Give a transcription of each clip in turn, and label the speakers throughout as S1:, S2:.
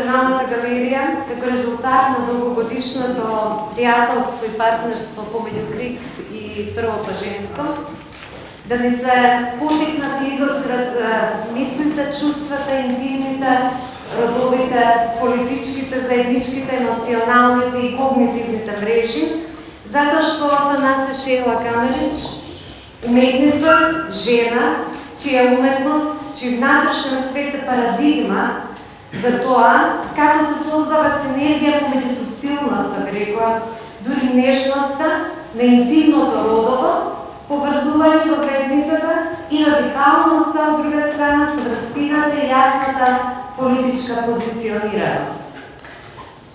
S1: Националната галерија, како резултат на долгогодишното пријателство и партнерство помеѓу КРИК и Првото женско, да ни се потикнат изострат мислите, чувствата, интимните, родовите, политичките, заедничките, емоционалните и когнитивните мрежи, затоа што со нас е Шејла Камерич, уметница, жена, чија уметност, чиј внатрешен свет е парадигма за тоа како се создава синергија помеѓу субтилноста, би рекла, дури нежноста на интимното родово, поврзување во заедницата и радикалноста од друга страна со врстината и јасната политичка позиционираност.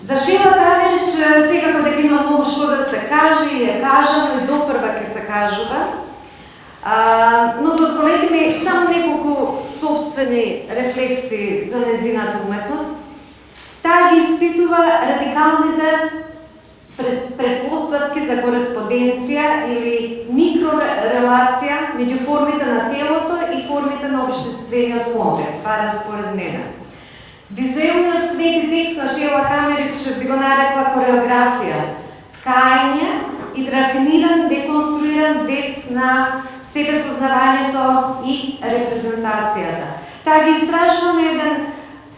S1: За Шејла Камерич секако дека има многу што да се каже и е кажано и допрва ќе се кажува, но дозволете ми само неколку собствени рефлексии за незината уметност. Таа ги испитува радикалните предпоставки за кореспонденција или микрорелација меѓу формите на телото и формите на општествениот контекст, барем според мене. Визуелниот свет и текст на Шејла Камерич би го нарекла кореографија, ткање и рафиниран, деконструиран вест на себесознавањето и репрезентацијата. Таа ги истражува на еден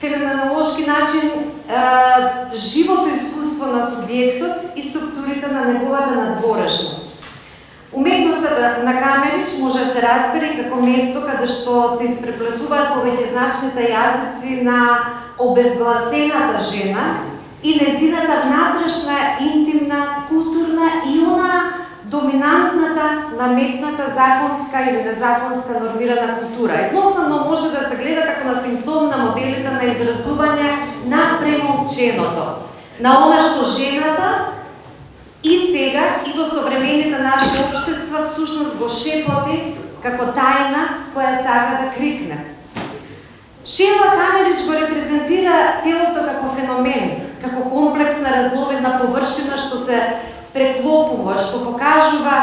S1: феноменолошки начин живото искуство на субјектот и структурите на неговата надворешност. Уметноста на Камерич може да се разбере како место каде што се испреплетуваат повеќезначните јазици на обезгласената жена и незината внатрешна, интимна, културна и она доминантната, наметната законска или незаконска нормирана култура. Едноставно може да се гледа како на симптом на моделите на изразување на премолченото, на она што жената и сега и во современите наши општества всушност го шепоти како тајна која сака да крикне. Шејла Камерич го репрезентира телото како феномен, како комплексна разновидна површина што се преклопува, што покажува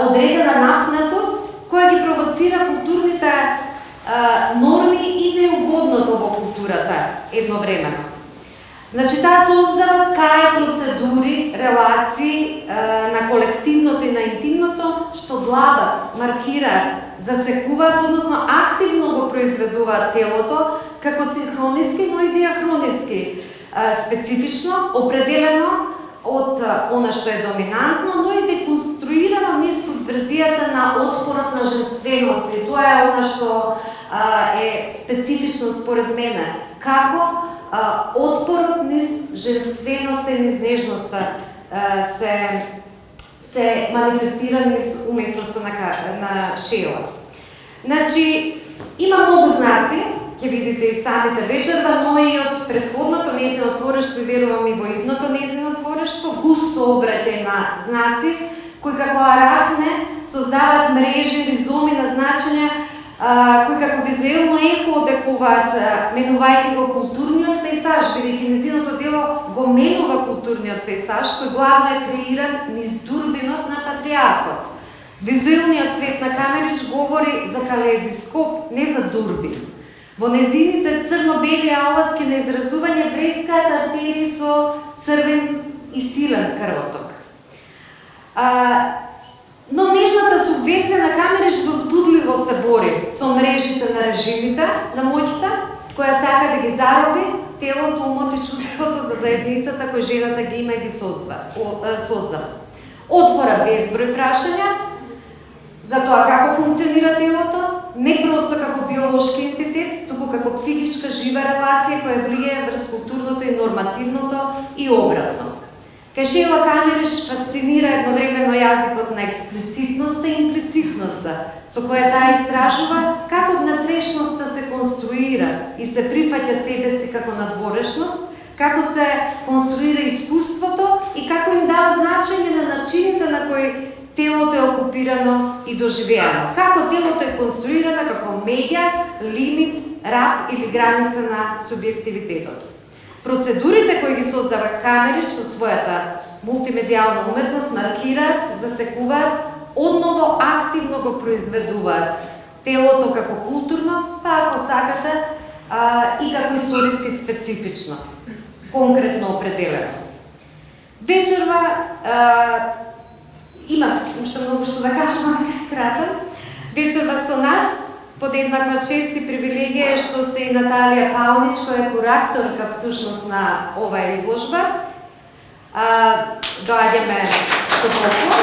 S1: одредена напнатост која ги провоцира културните норми и неугодното во културата едновремено. Значи, таа создава ткај процедури, релации на колективното и на интимното, што длабат, маркираат, засекуваат, односно активно го произведуваат телото, како синхрониски, но и диахрониски, специфично, определено од она што е доминантно, но и деконструирано низ верзијата на отпорот на женственост. И тоа е она што е специфично според мене. Како отпорот низ женственоста и низ нежноста се манифестира низ уметноста на Шејла. Значи, има многу знаци, ќе видите и самите вечерва, но и од претходното нејзино творештво и верувам и во идното нејзино творештво, густо обраќај на знаци, кои како арахне создаваат мрежи, ризоми на значења, кои како визуелно ехо одекуваат, менувајќи го културниот пейсаж, бидејќи незиното дело го менува културниот пейсаж, кој главно е креиран низ дурбинот на патриархот. Визуелниот свет на Камерич говори за калеидоскоп, не за дурбин. Во незините црно-бели алатки на изразување врескаат артерии со црвен и силен крвоток. Но нежната субверзија на Камерич возбудливо се бори со мрежите на режимите, на моќта, која сака да ги зароби телото, умот и чувството за заедницата кој жената ги има и ги создава. Отвора безброј прашања за тоа како функционира телото, не просто како биолошки ентитет, туку како психичка жива релација која влијае врз културното и нормативното и обратно. Кај Шејла Камерич фасцинира едновремено јазикот на експлицитноста и имплицитноста, со која таа истражува како внатрешноста се конструира и се прифаќа себе си како надворешност, како се конструира искуството и како им дава значење на начините на кои телото е окупирано и доживеано. Како телото е конструирано како меѓа, лимит, раб или граница на субјективитетот. Процедурите кои ги создава Камерич со својата мултимедијална уметност маркираат, засекуваат, одново активно го произведуваат телото како културно, па ако сакате, и како историски специфично, конкретно определено. Вечерва има уште многу што да кажам, ама ќе скратам. Вечерва со нас под еднаква чест и привилегија што се и Наталија Паунич, која е кураторка всушност на оваа изложба. Доаѓаме со поклон.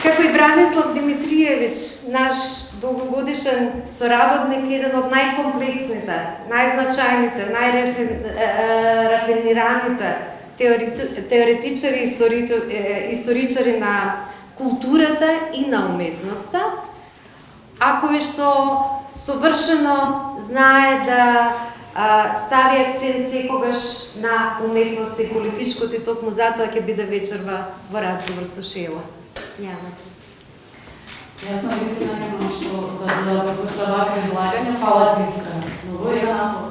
S1: Како и Бранислав Димитриевич, наш долгогодишен соработник, еден од најкомплексните, најзначајните, најрафинираните теоретичари и историчари на културата и на уметноста, а кој што совршено знае да стави акцент секогаш на уметност и политичкото, и токму затоа ќе биде вечерва во разговор со Шела. Няма.
S2: Јас сум вистина не знам што да додадам со вакво излагање. Фала ти искрено. Многу е на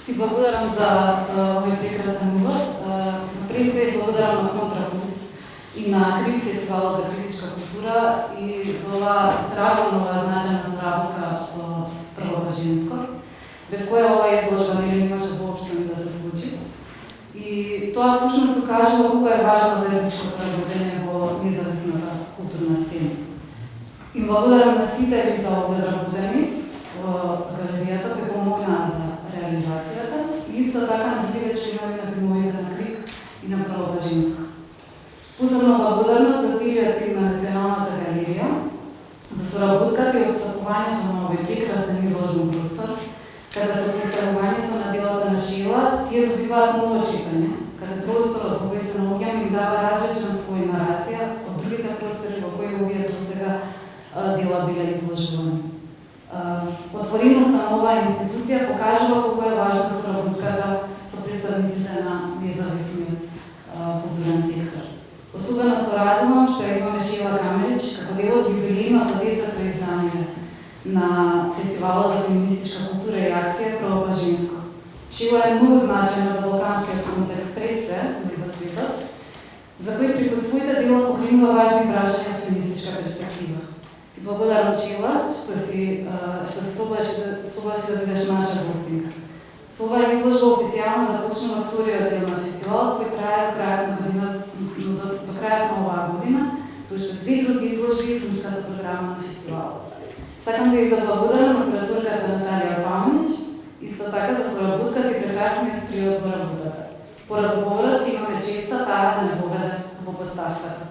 S2: Ти благодарам за овој прекрасен увод. Пред се благодарам на Контрапункт и на Крит фестивалот за критичка култура и за оваа сработна значајна соработка со Првото женско, без која оваа изложба не имаше воопшто ни да се случи. И тоа всушност укажува колку е важно заедничкото работење во независната културна сцена. И благодарам на сите лица овде работени во галеријата кои помогнаа за реализацијата и исто така на другите членови на тимовите на Крик и на Првото женско. Посебно благодарност до целиот тим на Националната галерија за соработката и отстапувањето на овој прекрасен изложбен простор, каде со представувањето на делата на Шила, тие добиваат ново читање, каде просторот во кој се наоѓаме им дава различна своја нарација од другите простори во кои овие досега дела биле изложувани. Отвореноста на оваа институција покажува колку е важна соработката со представниците на независниот културен сектор. Особено се радувам што имаме Шила Камерич како дел од јубилејното 10-то издание на Фестивалот за феминистичка култура и акција Прво женско. Шила е многу значајна за балканскиот контекст пред се, но и за светот, за кој преку своите дела покринува важни прашања од феминистичка перспектива. Ти благодарам, Шила, што се согласи да бидеш наша гостинка. Со оваа изложба официјално започнува вториот дел на фестивалот, кој трае до крајот на оваа година, со уште 2 други изложби и филмската програма на фестивалот. Сакам да ја заблагодарам на кураторката Наталија Паунич, исто така за соработката и прекрасниот приод во работата. По разговорот имаме честа таа да не поведе во поставката.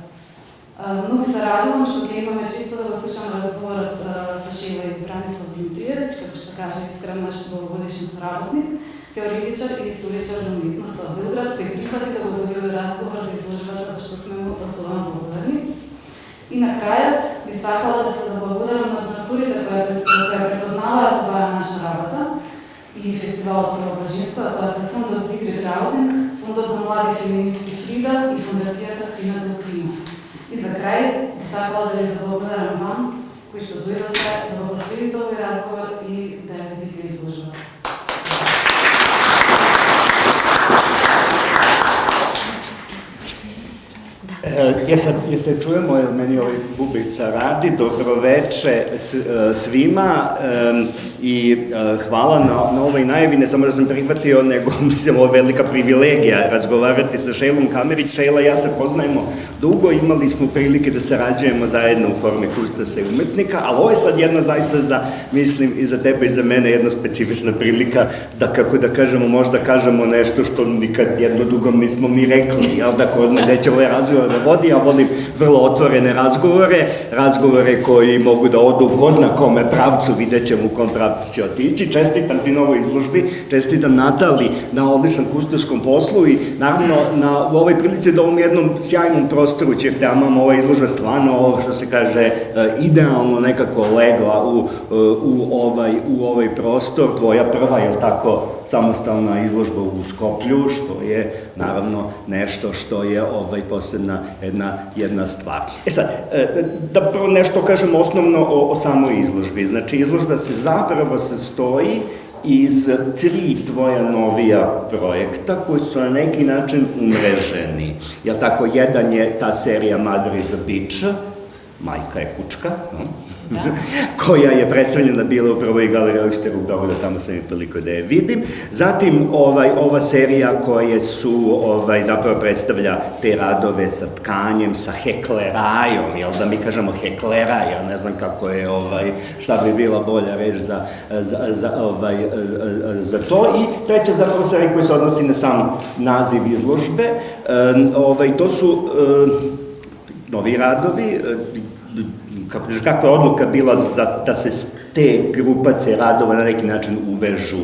S2: Многу се радувам што ќе имаме често да го слушаме разговорот со Шила и Бранислав Димитриевич, како што кажа искрен наш долгогодишен соработник, теоретичар и историчар на уметноста во Белград, кој прифати да го води овој разговор за изложбата, за што сме му особено благодарни. И на крајот би сакала да се заблагодарам на донаторите кои препознаваат оваа наша работа и фестивалот Прво женско, а тоа се фондот Зигрид Раузинг, фондот за млади феминистки Фрида и фондацијата Крина Толкина. И за крај би сакала да ви заблагодарам вам, кои што дојдовте да го последите овој разговор и да ја видите изложбата.
S3: Jeste čujemo, jer meni ovaj bubica radi. Dobroveče svima i hvala na ovoj najavi. Ne samo da sam prihvatio, nego mislim ovo je velika privilegija razgovarati sa Šelom Kamerić. Šela i ja se poznajemo dugo, imali smo prilike da sarađujemo zajedno u formi kustasa i umetnika, ali ovo je sad jedna zaista mislim i za tebe i za mene jedna specifična prilika da, kako da kažemo, možda kažemo nešto što nikad jedno drugom nismo ni rekli, jel da ko zna gde će ovaj razgovor da vodi. Ja volim vrlo otvorene razgovore koji mogu da odu ko zna kome pravcu, vidjet ćemo u kom pravcu će otići. Čestitam ti na ovoj izložbi, čestitam Natali na odličnom kustorskom poslu i naravno u ovoj prilici da ovom jednom sjajnom prostoru Ćefteamama ova izložba stvarno ovo što se kaže idealno nekako legla u ovaj prostor. Tvoja prva, je li tako, samostalna izložba u Skoplju, što je naravno nešto što je posebna jedna stvar. Sad, da prvo nešto kažem osnovno o samoj izložbi. Znači, izložba se zapravo sastoji iz 3 tvoja novija projekta koji su na neki način umreženi. Jel tako, jedan je ta serija Mother is a Bitch, Majka je kučka, koja je predstavljena bila u prvoj galeriji Oeksteru u Beogradu, tamo sam i priliku da je vidim. Zatim ova serija koje su, zapravo predstavlja te radove sa tkanjem, sa heklerajom, jel da mi kažemo hekleraj, ja ne znam kako je, šta bi bila bolja reč za to. I treća zapravo serija koja se odnosi na sam naziv izložbe. To su novi radovi, kakva je odluka bila da se te grupacije radova na neki način uvežu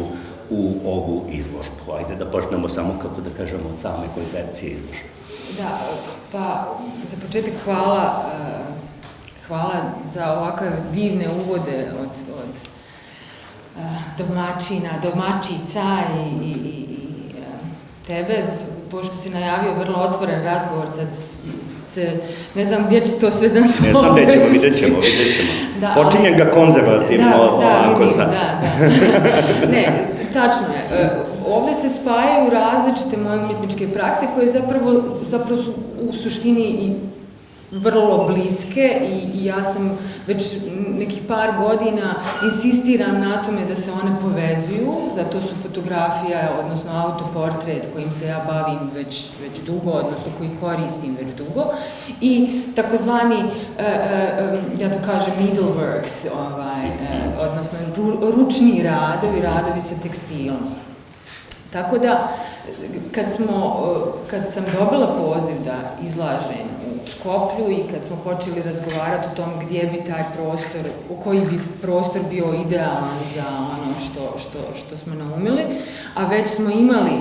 S3: u ovu izložbu? Ajde da počnemo samo, kako da kažemo, od same koncepcije izložbe.
S4: Da, pa za početak hvala za ovakve divne uvode od domaćina, domaćica i tebe, pošto si najavio vrlo otvoren razgovor, sad ne znam gdje će to sve da nas
S3: ne znam gdje ćemo, vidjet ćemo. Počinjem ga konzervativno ovako sad.
S4: Ne, tačno je. Ovde se spajaju različite moje umjetničke prakse koje zapravo su u suštini i vrlo bliske i ja sam već nekih par godina insistiram na tome da se one povezuju, da to su fotografija, odnosno autoportret kojim se ja bavim već dugo, odnosno koji koristim već dugo, i takozvani, ja to kažem, needleworks, odnosno ručni radovi sa tekstilom. Tako da, kad sam dobila poziv da izlažem u Skoplju i kad smo počeli razgovarati o tom gdje bi taj prostor, koji bi prostor bio idealan za ono što smo naumili, a već smo imali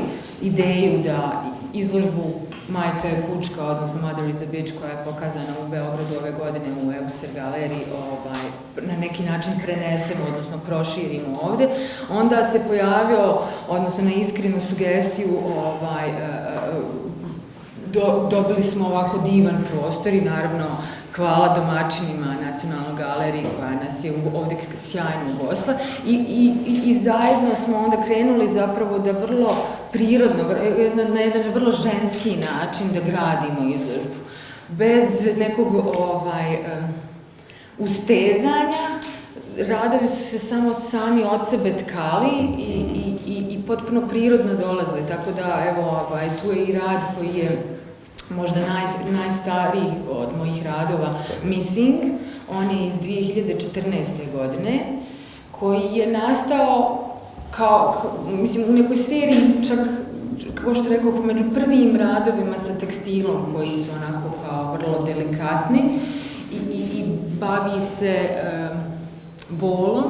S4: ideju da izložbu Majka je kučka, odnosno Mother is a Bitch, koja je pokazana u Beogradu ove godine u Eukster galeriji, na neki način prenesemo, odnosno proširimo ovde, onda se pojavio, odnosno na iskrenu sugestiju, dobili smo ovako divan prostor i naravno hvala domaćinima Nacionalnoj galeriji koja nas je ovde sjajno ugostila i zajedno smo onda krenuli zapravo da vrlo prirodno, na jedan vrlo ženski način da gradimo izložbu. Bez nekog ustezanja, radovi su se samo sami od sebe tkali i potpuno prirodno dolazili, tako da evo tu je i rad koji je možda najstariji od mojih radova, Missing, on je iz 2014. godine, koji je nastao u nekoj seriji, čak, kao što rekao, među prvim radovima sa tekstilom, koji su onako kao vrlo delikatni i bavi se bolom,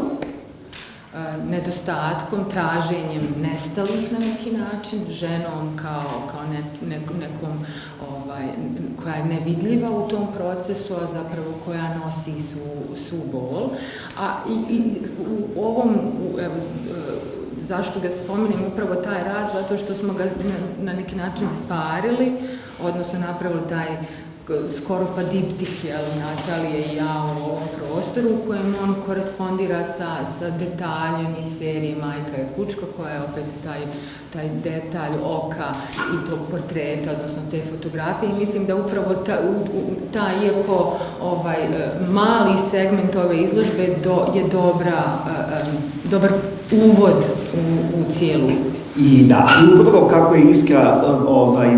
S4: nedostatkom, traženjem nestalih na neki način, ženom kao nekom koja je nevidljiva u tom procesu, a zapravo koja nosi svu bol. A i u ovom, zašto ga spomenem upravo taj rad, zato što smo ga na neki način sparili, odnosno napravili taj skoro pa diptih, Natalije i ja u ovom prostoru u kojem on korespondira sa detaljem iz serije Majka je kučka, koja je opet taj detalj oka i tog portreta, odnosno te fotografije, i mislim da upravo ta iako mali segment ove izložbe je dobar uvod u cijelu.
S3: I da, upravo kako je Iskra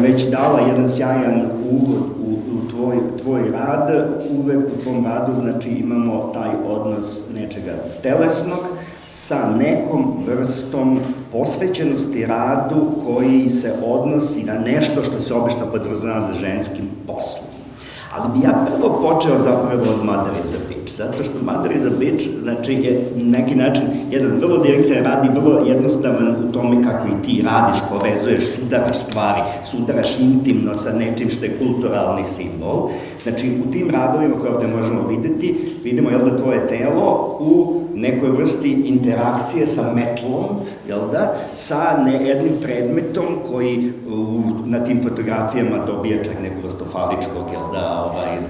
S3: već dala jedan sjajan uvod u tvoj rad, uvek u tvom radu, znači imamo taj odnos nečega telesnog sa nekom vrstom posvećenosti radu koji se odnosi na nešto što se obično podrazumeva za ženskim poslom. Ali bi ja prvo počeo zapravo od Mother is a Bitch, zato što Mother is a Bitch, znači, je na neki način jedan vrlo direktan rad i vrlo jednostavan u tome kako i ti radiš, povezuješ, sudaraš stvari, sudaraš intimno sa nečim što je kulturalni simbol. Znači, u tim radovima koje ovde možemo videti, vidimo, da tvoje telo u nekoj vrsti interakcije sa metlom, sa jednim predmetom koji na tim fotografijama dobija čak neku vrstu faličkog,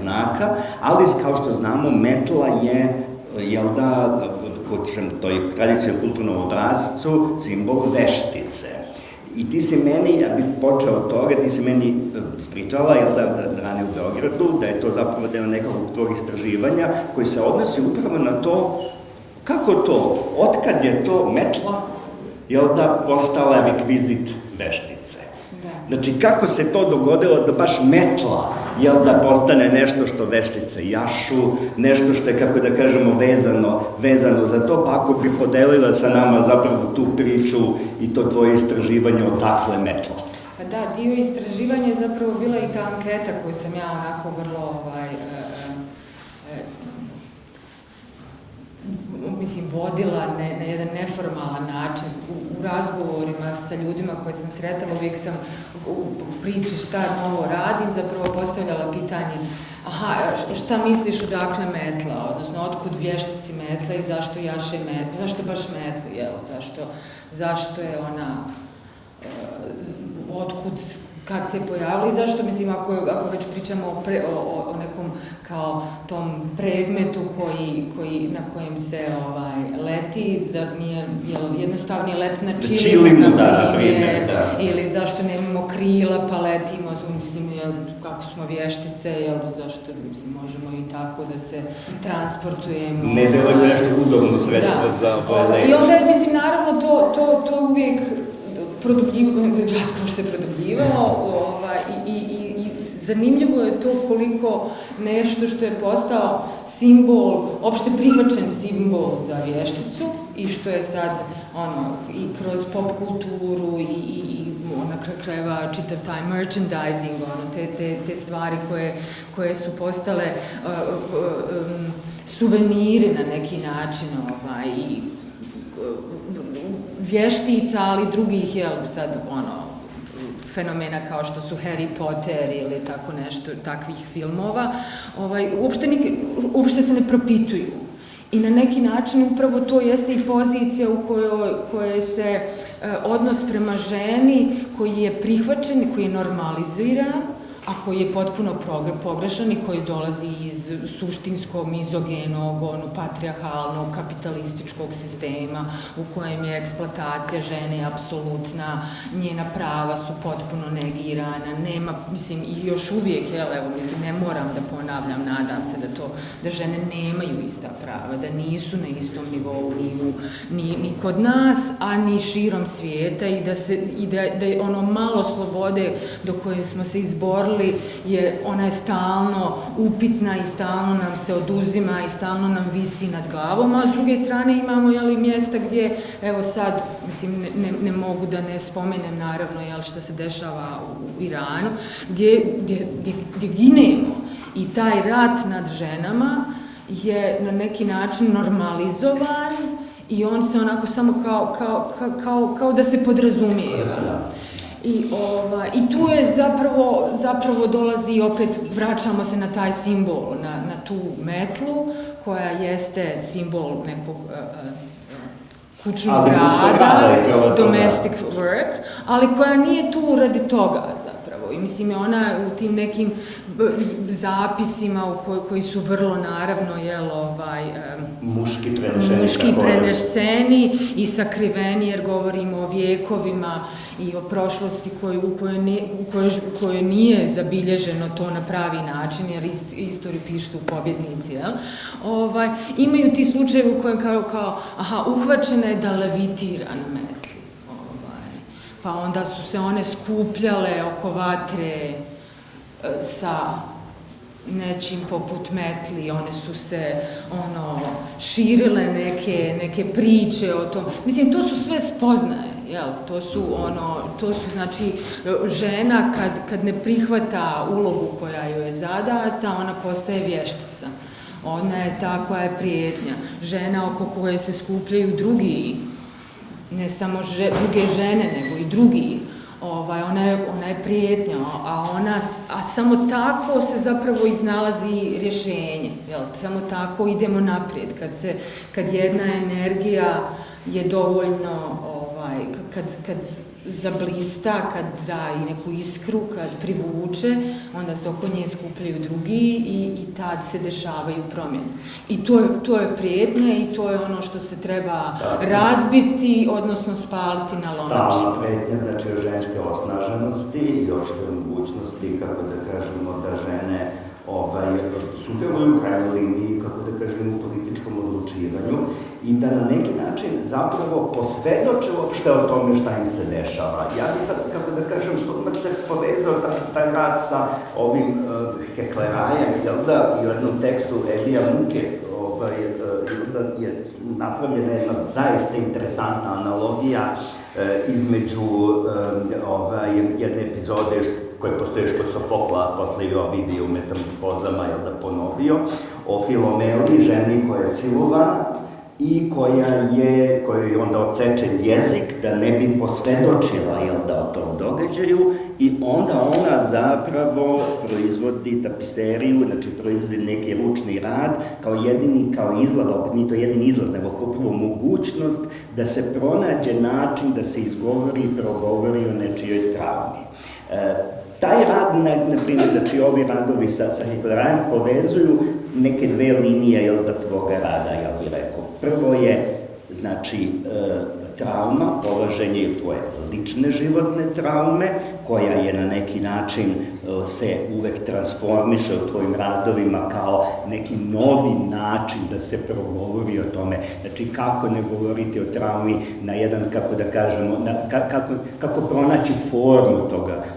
S3: znaka, ali kao što znamo, metla je jel da, toj tradicionalnom kulturnom obrazcu simbol veštice. I ti si meni, ja bih počeo od toga, ti si meni spričala, jel da, rane u Beogradu, da je to zapravo deo nekog tvojeg istraživanja koji se odnosi upravo na to kako to, otkad je to metla, jel da, postala rekvizit veštice. Znači, kako se to dogodilo da baš metla, jel da, postane nešto što veštice jašu, nešto što je, kako da kažemo, vezano za to, pa ako bi podelila sa nama zapravo tu priču i to tvoje istraživanje odakle metla.
S4: Pa da, dio istraživanja je zapravo bila i ta anketa koju sam ja onako vrlo, vodila na jedan neformalan način u razgovorima sa ljudima koje sam sretala. Uvijek sam u priči šta novo radim, zapravo postavljala pitanje šta misliš odakle metla, odnosno otkud vještici metla i zašto jaše metla, zašto baš metlu, jel, zašto je ona, otkud, kad se pojavila i zašto, mislim, ako već pričamo o nekom kao tom predmetu na kojem se leti, zar nije jednostavnije let na čilimu, na primjer, ili zašto nemamo krila pa letimo, mislim, kako smo vještice, zašto, mislim, možemo i tako da se transportujemo.
S3: Ne deluje nešto udobno sredstvo za let.
S4: I onda je, mislim, naravno, to uvijek razgovor se produbljivao i zanimljivo je to koliko nešto što je postao simbol, opšte prihvaćen simbol za vješticu i što je sad i kroz pop kulturu i na kraju krajeva čitav taj merchandising, te stvari koje su postale suveniri na neki način i vještica, ali drugih, sad, fenomena kao što su Harry Potter ili tako nešto, takvih filmova, uopšte se ne propituju. I na neki način upravo to jeste i pozicija u kojoj se odnos prema ženi koji je prihvaćen, koji je normaliziran, a koji je potpuno pogrešan i koji dolazi iz suštinskog, mizogenog, patrijarhalnog, kapitalističkog sistema u kojem je eksploatacija žene apsolutna, njena prava su potpuno negirana, nema, mislim, i još uvijek, mislim, ne moram da ponavljam, nadam se da žene nemaju ista prava, da nisu na istom nivou ni kod nas, a ni širom svijeta i da je ono malo slobode do koje smo se izborili, ona je stalno upitna i stalno nam se oduzima i stalno nam visi nad glavom, a s druge strane imamo mjesta gdje, evo sad, mislim, ne mogu da ne spomenem naravno šta se dešava u Iranu, gdje ginemo i taj rat nad ženama je na neki način normalizovan i on se onako samo kao da se podrazumije. I tu je zapravo dolazi, opet vraćamo se na taj simbol, na tu metlu koja jeste simbol nekog kućnog rada, domestic work, ali koja nije tu radi toga zapravo. I mislim, ona u tim nekim zapisima koji su vrlo naravno, muški prenešeni i sakriveni, jer govorimo o vijekovima i o prošlosti u kojoj nije zabilježeno to na pravi način, jer istoriju pišu pobjednici. Imaju ti slučajevi u kojem kao uhvaćena je da levitira na metli. Pa onda su se one skupljale oko vatre sa nečim poput metli, one su se širile neke priče o tom. Mislim, to su sve spoznaje. To su znači žena kad ne prihvata ulogu koja joj je zadata, ona postaje vještica. Ona je ta koja je prijetnja. Žena oko koje se skupljaju drugi, ne samo druge žene, nego i drugi. Ona je prijetnja, a samo tako se zapravo iznalazi rješenje. Samo tako idemo naprijed. Kad jedna energija je dovoljno, kad zablista, kad da i neku iskru, kad privuče, onda se oko nje skupljaju drugi i tad se dešavaju promjene. I to je prijetnja i to je ono što se treba razbiti, odnosno spaliti na lomači.
S3: Stalna prijetnja, znači o ženske osnaženosti i opšte mogućnosti, kako da kažemo, da žene sudjeluju u krajnjoj liniji, kako da kažem, u političkom odlučivanju i da na neki način zapravo posvedoče uopšte o tome šta im se dešava. Ja bi sad, kako da kažem, odmah se povezao taj rad sa ovim Heklerajem, jel da, i u jednom tekstu Elija Muke, je napravljena jedna zaista interesantna analogija između jedne epizode koje postoje kod Sofokla, a posle i Ovidije u Metamorfozama, jel da, ponovio, o Filomeli, ženi koja je silovana i kojoj je onda odsečen jezik da ne bi posvedočila, jel da, o tom događaju, i onda ona zapravo proizvodi tapiseriju, znači proizvodi neki ručni rad kao izlaz, opet nije to jedini izlaz, nego kao prvo mogućnost da se pronađe način da se izgovori i progovori o nečijoj traumi. Taj rad, na primjer, znači ovi radovi sa Heklerajem povezuju neke dve linije, jel da, tvoga rada, ja bih rekao. Prvo je, znači, trauma, polaženje tvoje lične životne traume, koja je na neki način se uvek transformiše u tvojim radovima kao neki novi način da se progovori o tome. Znači, kako ne govoriti o traumi na jedan, kako da kažemo, kako pronaći formu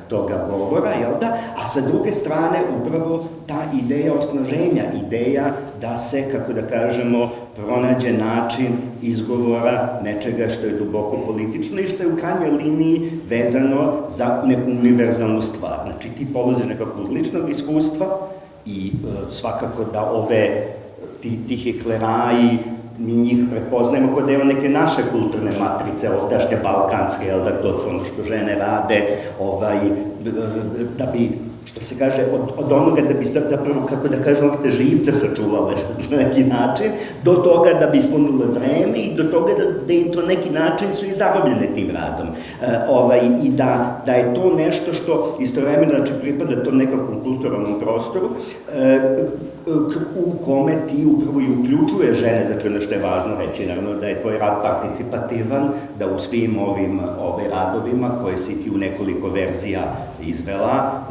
S3: toga govora, jel da? A sa druge strane, upravo ta ideja osnaženja, ideja da se, kako da kažemo, pronađe način izgovora nečega što je duboko politično i što je u krajnjoj liniji vezano za neku univerzalnu stvar. Znači, ti polaziš nekakvog ličnog iskustva i svakako da ti Hekleraji, mi njih prepoznajemo kod evo neke naše kulturne matrice, ovdašnje balkanske, jel da, to su ono što žene rade, da bi, što se kaže, od onoga da bi zapravo, kako da kažem, te živce sačuvale na neki način, do toga da bi ispunile vreme i do toga da im to neki način su i zarobljene tim radom. I da je to nešto što istovremeno, znači, pripada tom nekakvom kulturalnom prostoru, u kome ti upravo i uključuje žene, znači ono što je važno reći, naravno da je tvoj rad participativan, da u svim ovim radovima koje si ti u nekoliko verzija izvela,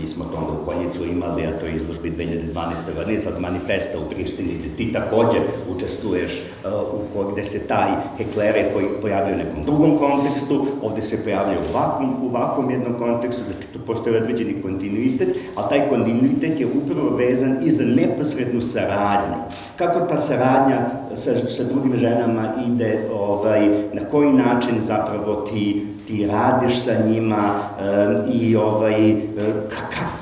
S3: mi smo to onda u Konjicu imali, a to je izložbi 2012. godine, sad manifesta u Prištini, gde ti takođe učestvuješ, gde se taj Heklerej pojavlja u nekom drugom kontekstu, ovde se pojavlja u ovakvom jednom kontekstu, znači tu postoji određeni kontinuitet, ali taj kontinuitet je upravo vezan i za neposrednu saradnju. Kako ta saradnja sa drugim ženama ide, na koji način zapravo ti radiš sa njima i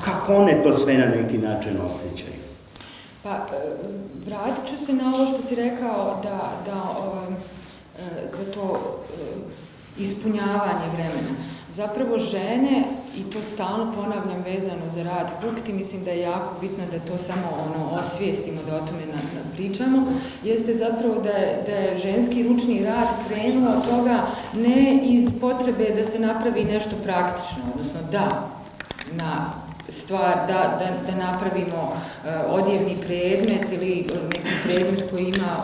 S3: kako one to sve na neki način osjećaju?
S4: Pa, vratit ću se na ovo što si rekao da za to ispunjavanje vremena. Zapravo žene, i to stalno ponavljam vezano za rad Hukti, mislim da je jako bitno da to samo osvijestimo, da o tome pričamo, jeste zapravo da je ženski ručni rad krenuo od toga ne iz potrebe da se napravi nešto praktično, odnosno na stvar, da napravimo odjevni predmet ili neki predmet koji ima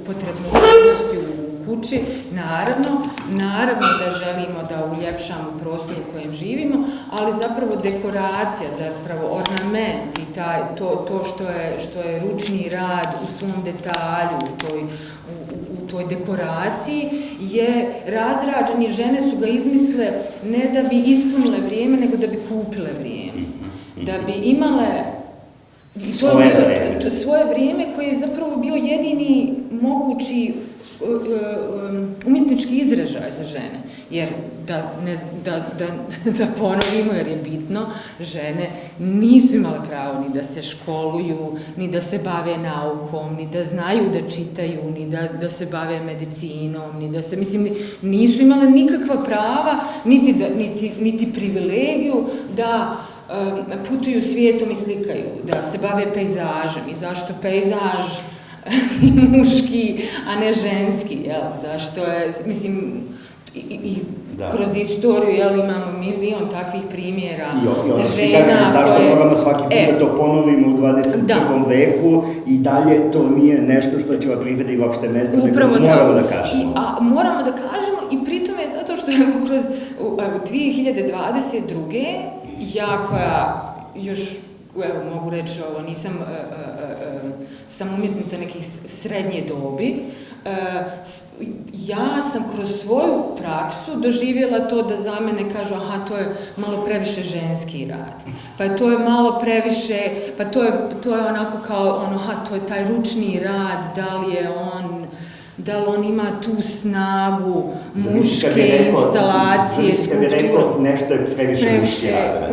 S4: upotrebnu vrijednost u kući, naravno da želimo da uljepšamo prostor u kojem živimo, ali zapravo dekoracija, zapravo ornament i to što je ručni rad u svom detalju, u toj dekoraciji je razrađen i žene su ga izmisle ne da bi ispunile vrijeme, nego da bi kupile vrijeme. Da bi imale svoje vrijeme koje je zapravo bio jedini mogući umjetnički izražaj za žene. Jer da ponovimo, jer je bitno, žene nisu imale pravo ni da se školuju, ni da se bave naukom, ni da znaju da čitaju, ni da se bave medicinom, ni da se, mislim, nisu imale nikakva prava, niti privilegiju da putuju svijetom i slikaju, da se bave pejzažem. I zašto pejzaž muški, a ne ženski, jel? Zašto je, mislim, kroz istoriju, imamo milion takvih primjera
S3: žena zašto moramo svaki put to ponovimo u 21. veku i dalje to nije nešto što ćemo prihvatiti uopšte mesto, nego moramo da kažemo.
S4: Moramo da kažemo i pritome zato što kroz 2022. ja koja još, mogu reći ovo, nisam sam umjetnica nekih srednje dobi, ja sam kroz svoju praksu doživjela to da za mene kažu aha, to je malo previše ženski rad, pa to je malo previše, pa to je onako kao to je taj ručni rad, da li on ima tu snagu muške instalacije, skulpture.
S3: Kad bi rekao nešto je previše muški rad.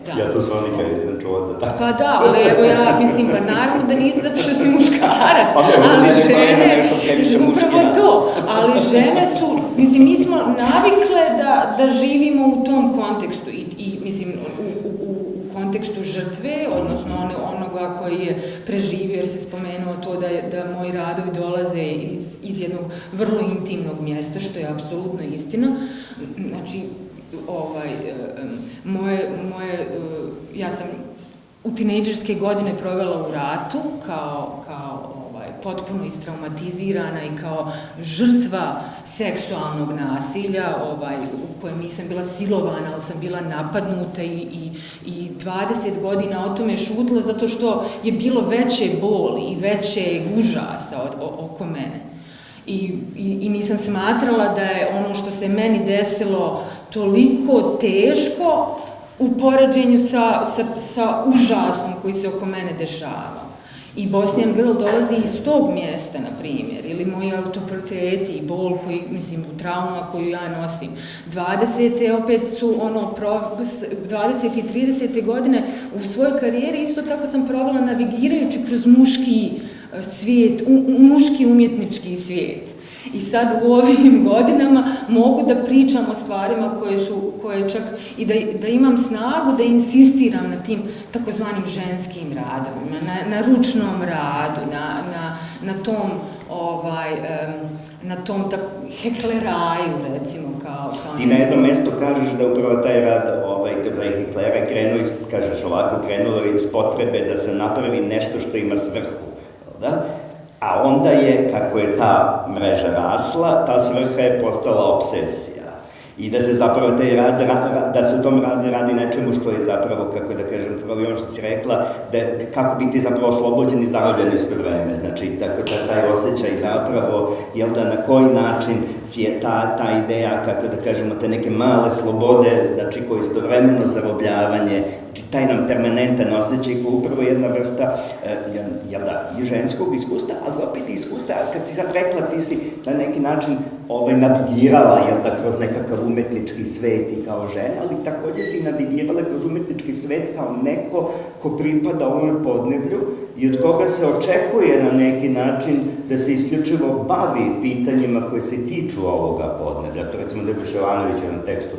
S4: Da.
S3: Ja to sam nikad nisam čuo da tako.
S4: Pa da, ali evo ja mislim, pa naravno da nisi zato što si muškarac, ali žene, upravo to, ali žene su, mislim, mi smo navikle da živimo u tom kontekstu i mislim, u kontekstu žrtve, odnosno onoga koji je preživio, jer se spomenuo to da moji radovi dolaze iz jednog vrlo intimnog mjesta, što je apsolutno istina. Znači, ja sam u tinejdžerske godine provela u ratu kao potpuno istraumatizirana i kao žrtva seksualnog nasilja u kojem nisam bila silovana, ali sam bila napadnuta i 20 godina o tome šutila zato što je bilo veće boli i veće užasa oko mene. I nisam smatrala da je ono što se meni desilo toliko teško u poređenju sa užasom koji se oko mene dešava. I Bosnian Girl dolazi iz tog mjesta, na primjer, ili moji autoportreti i bol koji, mislim, trauma koju ja nosim. 20. opet su 20. i 30. godine u svojoj karijeri isto tako sam provela navigirajući kroz muški svijet, muški umjetnički svijet. I sad u ovim godinama mogu da pričam o stvarima koje čak i da imam snagu da insistiram na tim takozvanim ženskim radovima, na ručnom radu, na tom hekleraju, recimo, kao
S3: ti na jednom mjestu kažeš da upravo taj rad heklera krenulo iz potrebe da se napravi nešto što ima svrhu, da? A onda je, kako je ta mreža rasla, ta svrha je postala obsesija. I da se zapravo da se u tom radi nečemu što je zapravo, kako da kažem, prvo ono što si rekla, kako biti zapravo oslobođen i zaražen isto vreme. Znači, tako da taj osjećaj zapravo, na koji način je ta ideja, kako da kažemo, te neke male slobode, znači koji istovremeno zarobljavanje, znači taj nam permanentan osjećaj koji je upravo jedna vrsta, i ženskog iskustva, ali opet i iskustva, kad si sad rekla, ti si na neki način navigirala, kroz nekakav umetnički svet i kao žena, ali također si navigirala kroz umetnički svet kao neko ko pripada ovome podneblju i od koga se očekuje na neki način da se isključivo bavi pitanjima koje se tiču ovoga podneblja. To recimo Nebojša Jovanović u jednom tekstu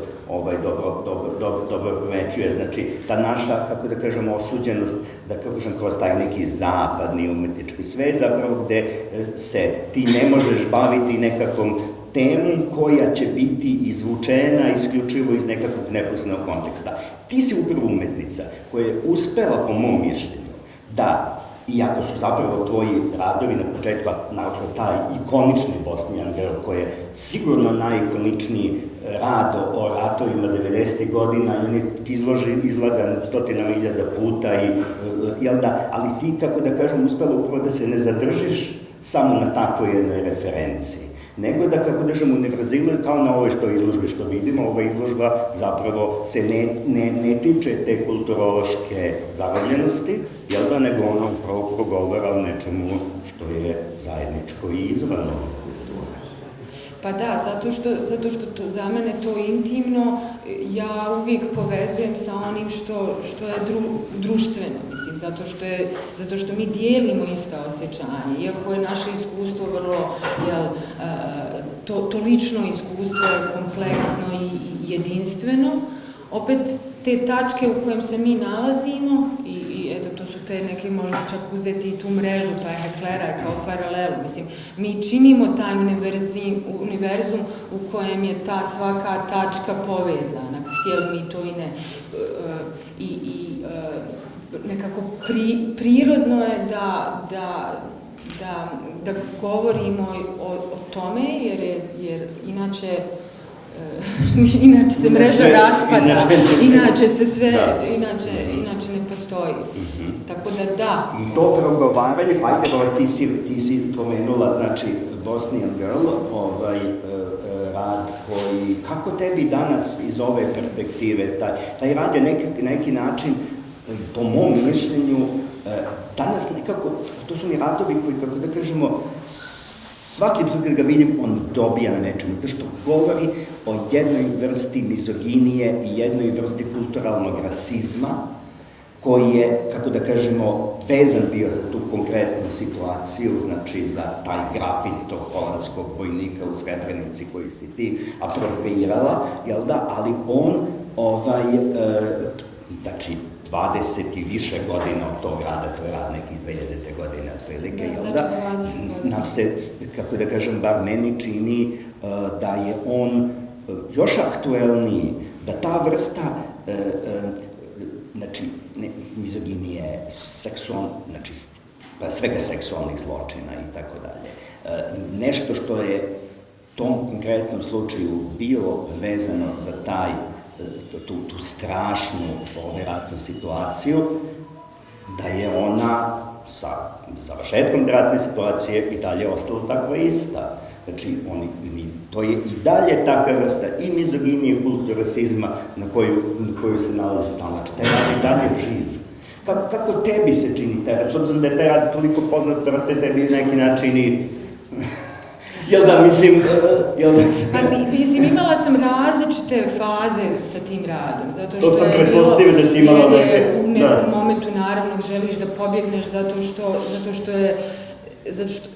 S3: dobro primećuje, znači ta naša, kako da kažemo, osuđenost, da kažem, kroz taj neki zapadni umetnički svet, zapravo gde se ti ne možeš baviti nekakvom temom koja će biti izvučena isključivo iz nekakvog neposrednog konteksta. Ti si upravo umetnica koja je uspela, po mom mišljenju, da, iako su zapravo tvoji radovi na početku, naravno taj ikonični Bosnian Girl, koji je sigurno najikoničniji rad o ratovima 90. godina, i on je izlagan 100.000 puta, ali ti, kako da kažem, uspela upravo da se ne zadržiš samo na takvoj jednoj referenciji, nego da, kako kažem, univerzilno, kao na ovoj izložbi što vidimo, ova izložba zapravo se ne tiče te kulturološke zarobljenosti, nego ona upravo progovara o nečemu što je zajedničko i izvorno kultura.
S4: Pa da, zato što za mene to intimno, ja uvijek povezujem sa onim što je društveno, mislim, zato što mi dijelimo ista osjećanja, iako je naše iskustvo vrlo, to lično iskustvo je kompleksno i jedinstveno, opet te tačke u kojem se mi nalazimo, i eto, to su te neke možda čak uzeti i tu mrežu, taj Heklera kao paralelu. Mislim, mi činimo taj univerzum u kojem je ta svaka tačka povezana, htjeli mi to i ne. Nekako prirodno je da govorimo o tome, jer inače se mreža raspada, inače se sve, inače ne postoji. Tako da.
S3: I to progovaranje, pa ajde, ti si pomenula, znači, Bosnian Girl, rad koji, kako tebi danas iz ove perspektive, taj rad je neki način, po mom mišljenju, danas nekako, to su mi radovi koji, kako da kažemo, svaki put kad ga vidim, on dobija na nečemu, zato što govori o jednoj vrsti mizoginije i jednoj vrsti kulturalnog rasizma, koji je, kako da kažemo, vezan bio za tu konkretnu situaciju, znači za taj grafit tog holandskog vojnika u Srebrenici koji si ti apropriirala, jel da, ali on, znači, 20 i više godina od tog rada, to je rad neki iz 2000. godine, otprilike, jel da, nam se, kako da kažem, bar meni čini da je on još aktuelniji, da ta vrsta, znači, mizoginije, znači, svega seksualnih zločina i tako dalje. Nešto što je u tom konkretnom slučaju bilo vezano za tu strašnu ratnu situaciju, da je ona sa završetkom ratne situacije i dalje ostala takva ista. Znači, to je i dalje takva vrsta i mizoginije i kulturasizma na koju se nalazi stalno. Znači, taj rad je dalje živ. Kako tebi se čini taj rad? S obzirom da je taj rad toliko poznat, vrte tebi neki način i... Jel da, mislim...
S4: Mislim, imala sam različite faze sa tim radom, zato što
S3: to sam pretpostavio da si imala
S4: jer u nekom momentu, naravno, želiš da pobjegneš zato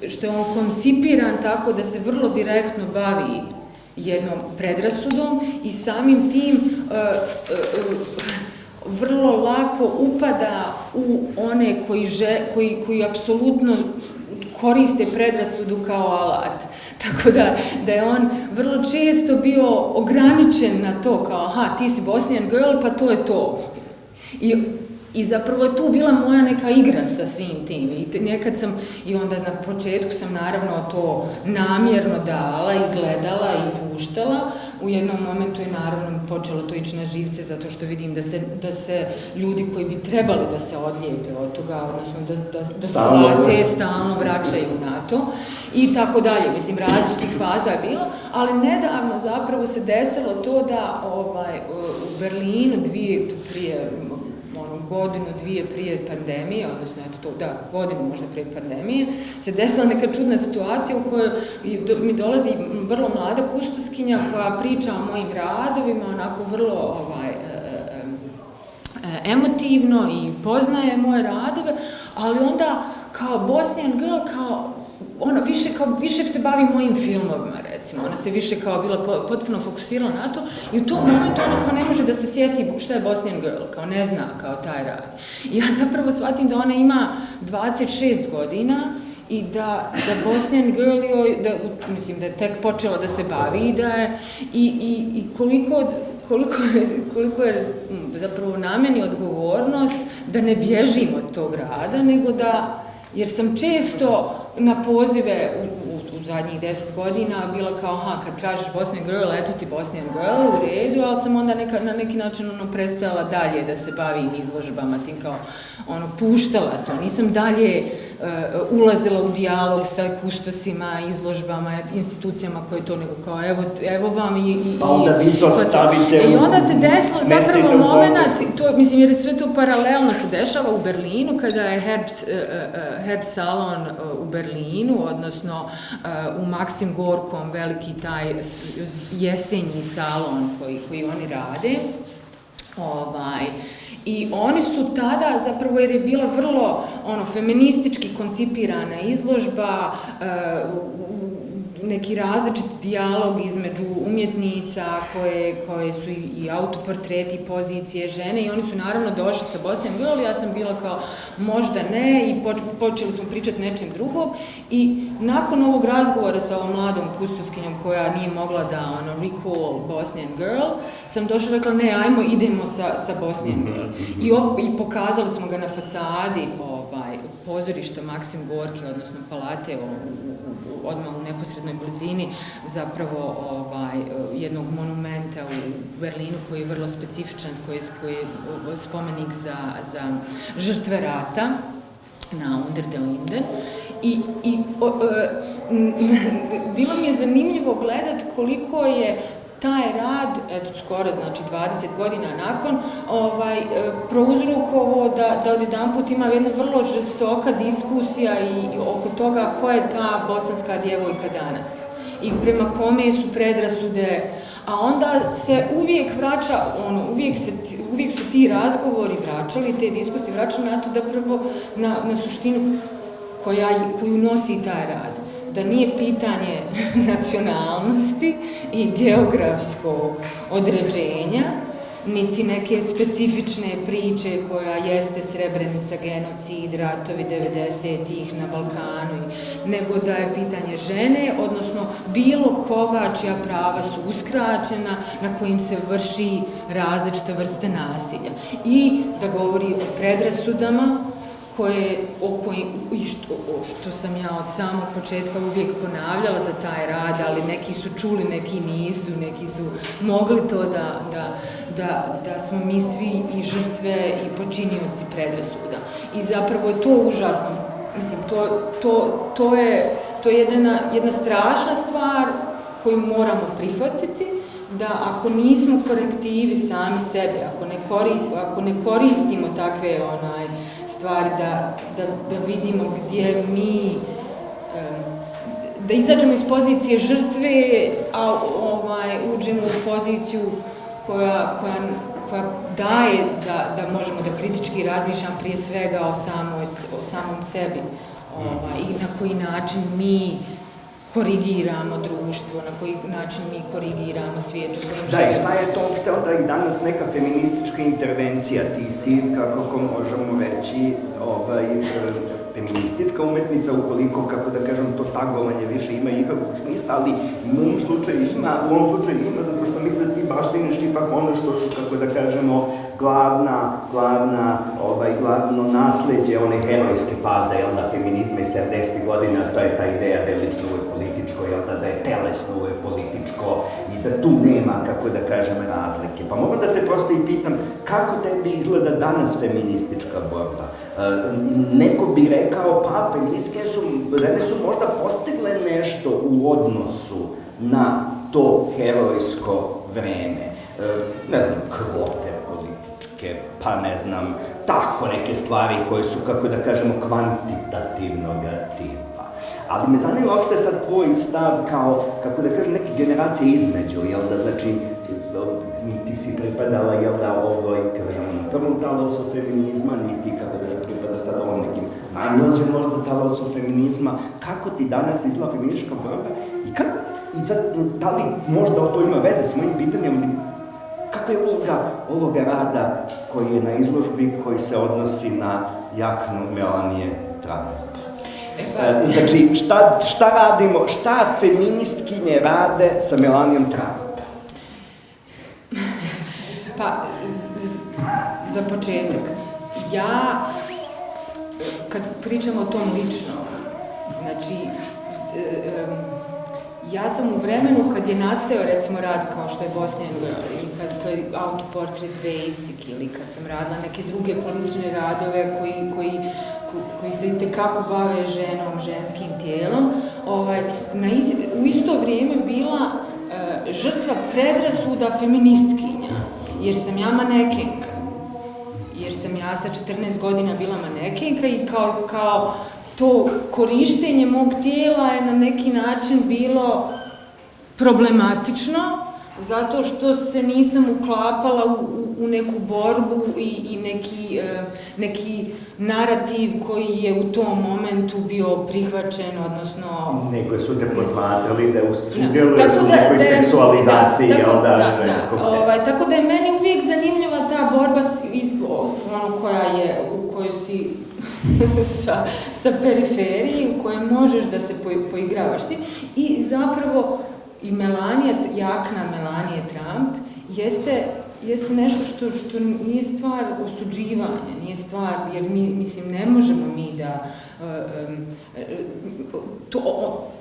S4: što je on koncipiran tako da se vrlo direktno bavi jednom predrasudom i samim tim vrlo lako upada u one koji apsolutno koriste predrasudu kao alat. Tako da je on vrlo često bio ograničen na to kao, aha, ti si Bosnian Girl, pa to je to. I zapravo je tu bila moja neka igra sa svim tim. I onda na početku sam naravno to namjerno dala i gledala i puštala. U jednom momentu je naravno počelo to ići na živce zato što vidim da se ljudi koji bi trebali da se odlijepe od toga, odnosno da shvate, stalno vraćaju na to i tako dalje. Mislim, različitih faza je bilo, ali nedavno zapravo se desilo to da u Berlinu godinu, dvije prije pandemije, odnosno godinu možda prije pandemije, se desila neka čudna situacija u kojoj mi dolazi vrlo mlada kustoskinja koja priča o mojim radovima, onako vrlo emotivno i poznaje moje radove, ali onda kao Bosnian Girl, kao ona više se bavi mojim filmovima, recimo. Ona se više kao bila potpuno fokusirala na to i u tom momentu ona kao ne može da se sjeti šta je Bosnian Girl, kao ne zna kao taj rad. I ja zapravo shvatim da ona ima 26 godina i da Bosnian Girl mislim da je tek počela da se bavi i da je i koliko je zapravo na meni odgovornost da ne bježim od tog rada, nego jer sam često na pozive u zadnjih 10 godina bila kao, kad tražiš Bosnian Girl, eto ti Bosnian Girl, u redu, ali sam onda na neki način prestajala dalje da se bavim izložbama, tim kao, puštala to. Nisam dalje ulazila u dijalog sa kustosima, izložbama, institucijama koje to, nego kao, evo vam i...
S3: Pa onda vi to stavite
S4: i onda se desilo zapravo moment, mislim, jer sve to paralelno se dešava u Berlinu, kada je Herb salon u Berlinu, odnosno u Maksim Gorkom, veliki taj jesenji salon koji oni rade. I oni su tada, zapravo jer je bila vrlo feministički koncipirana izložba, neki različit dijalog između umjetnica koje su i autoportreti, pozicije žene i oni su naravno došli sa Bosnian Girl, ja sam bila kao možda ne i počeli smo pričati nečem drugom i nakon ovog razgovora sa ovom mladom pustoskinjom koja nije mogla da recall Bosnian Girl, sam došla i rekla ne, ajmo idemo sa Bosnian Girl i pokazali smo ga na fasadi pozorišta Maksim Gorki, odnosno Palate odmah u neposrednoj blizini zapravo jednog monumenta u Berlinu koji je vrlo specifičan, koji je spomenik za žrtve rata na Unter den Linden. I bilo mi je zanimljivo gledat koliko je taj rad, eto skoro, znači 20 godina nakon, prouzrokovao da odjedanput ima jedna vrlo žestoka diskusija i oko toga ko je ta bosanska djevojka danas i prema kome su predrasude, a onda se uvijek vraća, uvijek su ti razgovori vraćali, te diskusije vraćali na to da prvo na suštinu koju nosi taj rad. Da nije pitanje nacionalnosti i geografskog određenja, niti neke specifične priče koja jeste Srebrenica, genocid, ratovi 90-ih na Balkanu, nego da je pitanje žene, odnosno bilo koga čija prava su uskraćena, na kojim se vrši različite vrste nasilja. I da govori o predrasudama, što sam ja od samog početka uvijek ponavljala za taj rad, ali neki su čuli, neki nisu, neki su mogli to da smo mi svi i žrtve i počinioci predrasuda. I zapravo je to užasno. Mislim, to je jedna strašna stvar koju moramo prihvatiti, da ako nismo korektivi sami sebi, ako ne koristimo takve stvari, da vidimo gdje mi, da izađemo iz pozicije žrtve, a uđemo u poziciju koja daje da možemo da kritički razmišljam prije svega o samom sebi i na koji način mi korigiramo društvo, na koji način mi korigiramo svijet u kojem živimo.
S3: Da, i šta je to uopšte onda i danas neka feministička intervencija? Ti si, kako možemo reći, feministička umetnica, ukoliko, kako da kažem, to tagovanje više ima ikakvog smisla, ali u ovom slučaju ima, zato što mislim da ti baštiniš ipak ono što su, kako da kažemo, glavno nasleđe one herojske faze, feminizma iz 70. godina, to je ta ideja da je lično uvek političko, da je telesno uvek političko i da tu nema, kako da kažem, razlike. Pa mogu da te prosto i pitam, kako tebi izgleda danas feministička borba? Neko bi rekao, pa feministke žene su možda postigle nešto u odnosu na to herojsko vreme. Ne znam, kvote političke, pa ne znam, tako neke stvari koje su, kako da kažemo, kvantitativnog tipa. Ali me zanima uopšte sad tvoj stav kao, kako da kažem, neke generacije između, jel da, znači, niti si pripadala, jel da, ovoj, kažemo, na prvom talosu feminizma, niti, kako da pripada sad ovom nekim najmlađem možda talosu feminizma. Kako ti danas izgleda feministička borba i sad, da li možda to ima veze s mojim pitanjem, kakva je uloga ovoga rada koji je na izložbi, koji se odnosi na jaknu Melanije Trump? Znači, šta radimo, šta feministkinje rade sa Melanijom Trump?
S4: Pa, za početak, ja, kad pričam o tom lično, znači, ja sam u vremenu kad je nastao, recimo, rad kao što je Bosnian Girl, ili kad je Autoportrait Basic, ili kad sam radila neke druge politične radove koji se itekako bave ženom, ženskim tijelom, u isto vrijeme bila žrtva predrasuda feministkinja, jer sam ja manekenka, jer sam ja sa 14 godina bila manekenka i kao to korištenje mog tijela je na neki način bilo problematično, zato što se nisam uklapala u neku borbu i neki narativ koji je u tom momentu bio prihvaćen, odnosno...
S3: Nego su te posmatrali da sudjeluješ u nekoj seksualizaciji, jel da, ženskog te.
S4: Tako da je meni uvijek zanimljiva ta borba u kojoj si sa periferiji, u kojoj možeš da se poigravaš ti. I zapravo i jakna Melania Trump jeste nešto što nije stvar osuđivanja, nije stvar, jer mislim, ne možemo mi da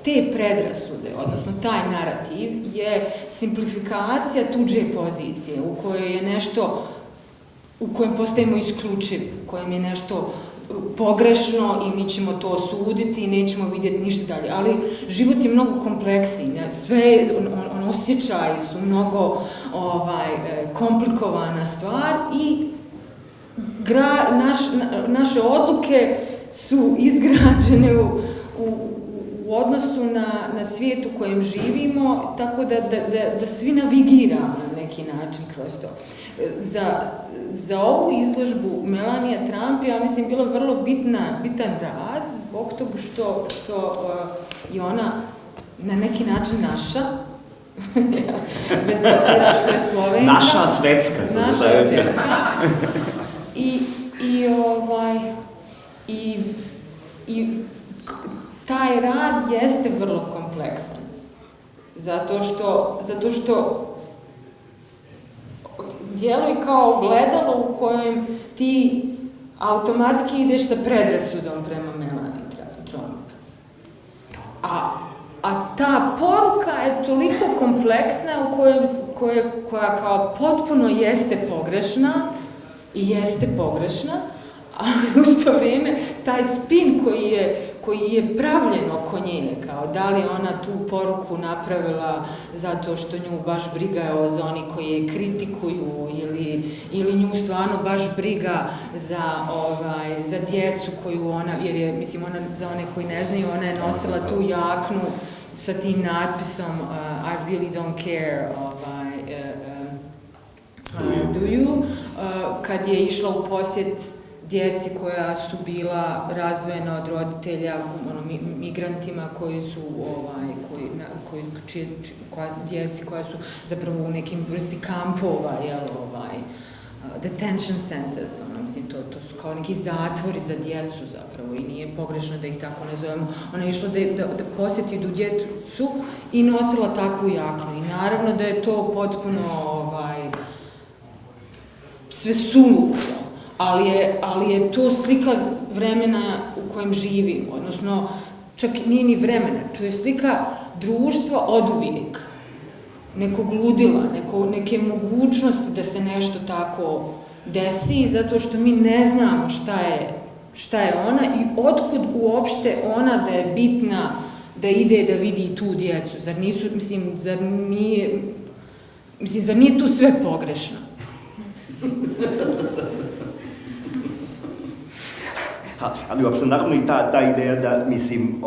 S4: te predrasude, odnosno taj narativ je simplifikacija tuđe pozicije u kojoj je nešto, u kojem postajemo isključivi, u kojem je nešto pogrešno i mi ćemo to osuditi i nećemo vidjeti ništa dalje. Ali život je mnogo kompleksniji, sve osjećaji su mnogo komplikovana stvar i naše odluke su izgrađene u odnosu na svijet u kojem živimo, tako da svi navigiramo na neki način kroz to. Za ovu izložbu Melania Trump je, ja mislim, bila vrlo bitan rad zbog toga što je ona na neki način naša, bez obzira što je Slovenka.
S3: Naša svetska.
S4: I taj rad jeste vrlo kompleksan. Zato što djeluje kao ogledalo u kojem ti automatski ideš sa predrasudom prema Melanie Trump. A ta poruka je toliko kompleksna koja kao potpuno jeste pogrešna, ali uz to vrijeme taj spin koji je pravljen oko nje, kao da li ona tu poruku napravila zato što nju baš briga za oni koji je kritikuju ili nju stvarno baš briga za djecu koju ona, jer je, mislim, ona, za one koji ne znaju, ona je nosila tu jaknu sa tim natpisom I really don't care, do you, kad je išla u posjet djeci koja su bila razdvojena od roditelja, migrantima koji su, djeci koja su zapravo u nekim vrsti kampova, detention centers, mislim, to su kao neki zatvori za djecu zapravo i nije pogrešno da ih tako nazovemo. Ona je išla da posjeti tu djecu i nosila takvu jaknu i naravno da je to potpuno sve suludo. Ali je to slika vremena u kojem živimo, odnosno čak nije ni vremena, to je slika društva oduvijek, nekog ludila, neke mogućnosti da se nešto tako desi, zato što mi ne znamo šta je ona i otkud uopšte ona da je bitna da ide da vidi tu djecu. Zar nije tu sve pogrešno?
S3: Ali uopšte, naravno i ta ideja da, mislim,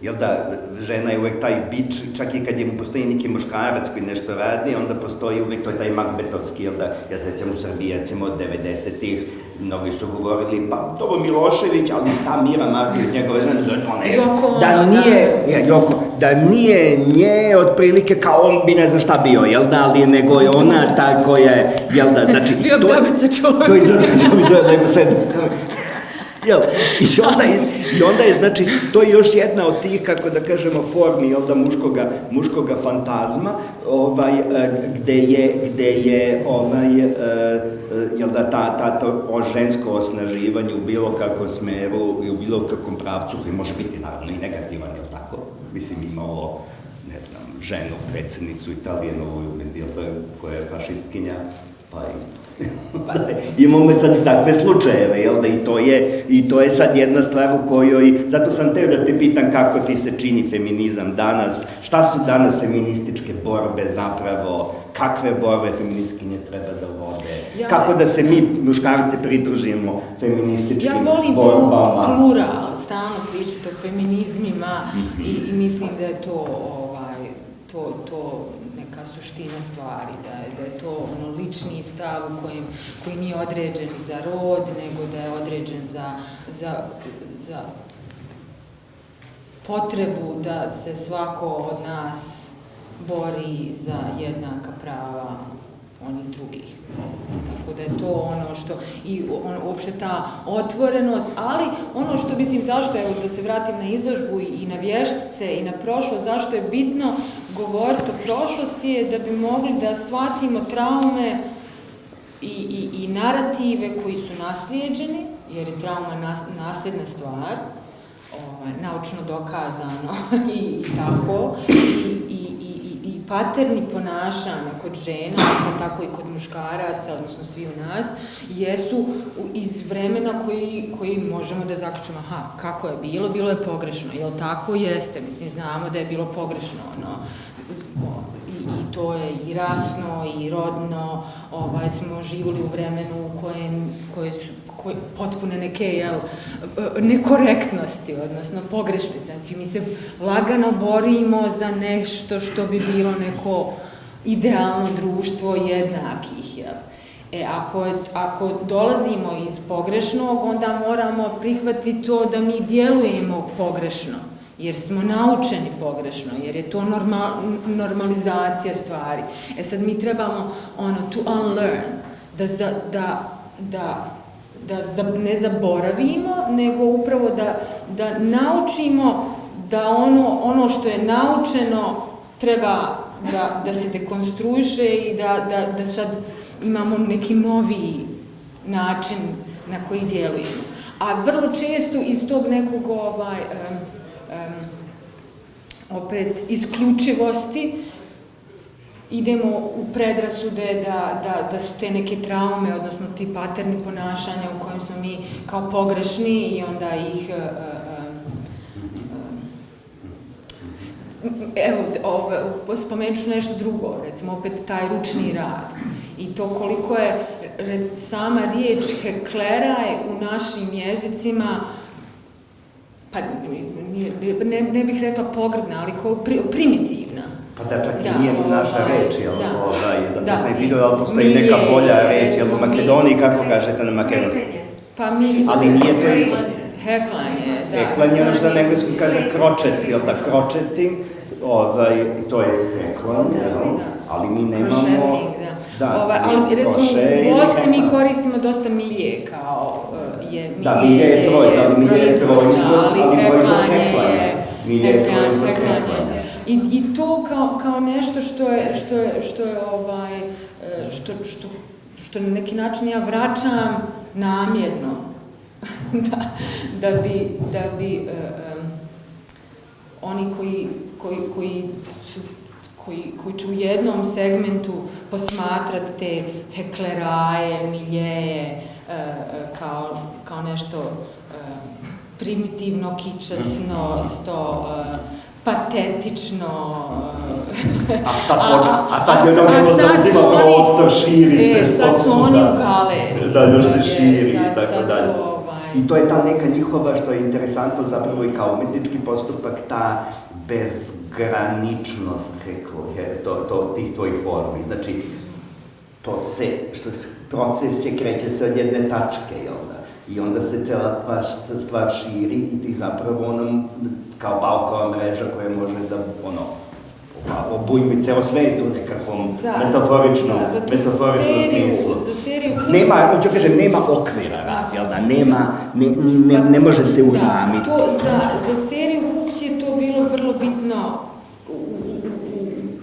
S3: jel da, žena je uvek taj bič, čak i kad je mu postoji neki muškarac koji nešto radi, onda postoji uvek, to je taj Makbetovski, jel da, ja se sjećam u Srbiji, recimo od 90-ih, mnogi su govorili, pa to Milošević, ali ta Mira Marković, njegove da nije nje, otprilike, kao on bi ne znam šta bio, jel da, ali nego je ona ta koja je, jel da, znači...
S4: Bio bi dobica čovjek.
S3: I onda je, znači, to je još jedna od tih, kako da kažemo, formi, jel da, muškoga fantazma, gde je, jel da, to žensko osnaživanje u bilo kakvom smeru i u bilo kakvom pravcu, koji može biti, naravno, i negativan, jel tako? Mislim, imao, ne znam, ženu, predsjednicu Italijanovu, koja je fašistkinja, pa imamo sad i takve slučajeve, jel da, i to je sad jedna stvar u kojoj, zato sam teo da te pitam kako ti se čini feminizam danas, šta su danas feminističke borbe zapravo, kakve borbe feministkinje treba da vode, kako da se mi, muškarci, pridružimo feminističkim borbama.
S4: Ja volim plural, stalno pričati o feminizmima i mislim da je to to neka suština stvari, da je to ono lični stav koji nije određen za rod, nego da je određen za potrebu da se svako od nas bori za jednaka prava onih drugih. Tako da je to ono što, i uopšte ta otvorenost, ali ono što mislim, zašto, evo da se vratim na izložbu i na vještice i na prošlost, zašto je bitno govoriti o prošlosti je da bi mogli da shvatimo traume i narative koji su naslijeđeni, jer je trauma nasljedna stvar, naučno dokazano i tako, i paterni ponašanja kod žena, tako i kod muškaraca, odnosno svi u nas, jesu iz vremena koji možemo da zaključimo, kako je bilo je pogrešno, jel tako? Jeste, mislim, znamo da je bilo pogrešno, i to je i rasno i rodno, smo živjeli u vremenu u koje su potpune neke nekorektnosti, odnosno pogrešne. Znači, mi se lagano borimo za nešto što bi bilo neko idealno društvo jednakih. Ako dolazimo iz pogrešnog, onda moramo prihvatiti to da mi djelujemo pogrešno, jer smo naučeni pogrešno, jer je to normalizacija stvari. Sad mi trebamo to unlearn, da ne zaboravimo, nego upravo da naučimo da ono što je naučeno treba da se dekonstruiše i da sad imamo neki novi način na koji djelujemo. A vrlo često iz tog nekog opet isključivosti idemo u predrasude da su te neke traume, odnosno ti paterni ponašanja u kojem smo mi kao pogrešni i onda ih evo, spomenut ću nešto drugo, recimo opet taj ručni rad i to koliko je sama riječ hekleraj u našim jezicima, pa ne bih rekla pogrdna, ali primitivna.
S3: Pa da, čak i nije ni naša reč, jel? Da sam vidio da postoji neka bolja reč, jel u Makedoniji, kako kažete na Makedoniji? Ali nije to isto.
S4: Heklanje, da.
S3: Heklanje je ono što na engleskom kaže kročeti, jel da kročeti, to je heklanje, ali mi nemamo...
S4: Krošeting, da. Ali recimo u Bosni mi koristimo dosta milje kao je milje...
S3: Da, milje je proizvod, ali milje je proizvod, ali proizvod heklanje. Milje je proizvod heklanje.
S4: I to kao nešto što na neki način ja vraćam namjerno, da bi oni koji će u jednom segmentu posmatrati te hekleraje, miljeje kao nešto primitivno, kičasno, patetično.
S3: A sad je ono za prostor, širi se.
S4: Sad su oni u galeriji.
S3: Da, još se širi i tako dalje. I to je ta neka njihova, što je interesantno zapravo i kao umetnički postupak, ta bezgraničnost tih tvojih formi. Znači, proces kreće se od jedne tačke, jel da? I onda se cela stvar širi i ti zapravo kao paukova mreža koja može da obujmi ceo svet u nekakvom metaforičnom smislu. Nema okvira, jel da? Ne može se uramiti.
S4: Za seriju Hukt je to bilo vrlo bitno u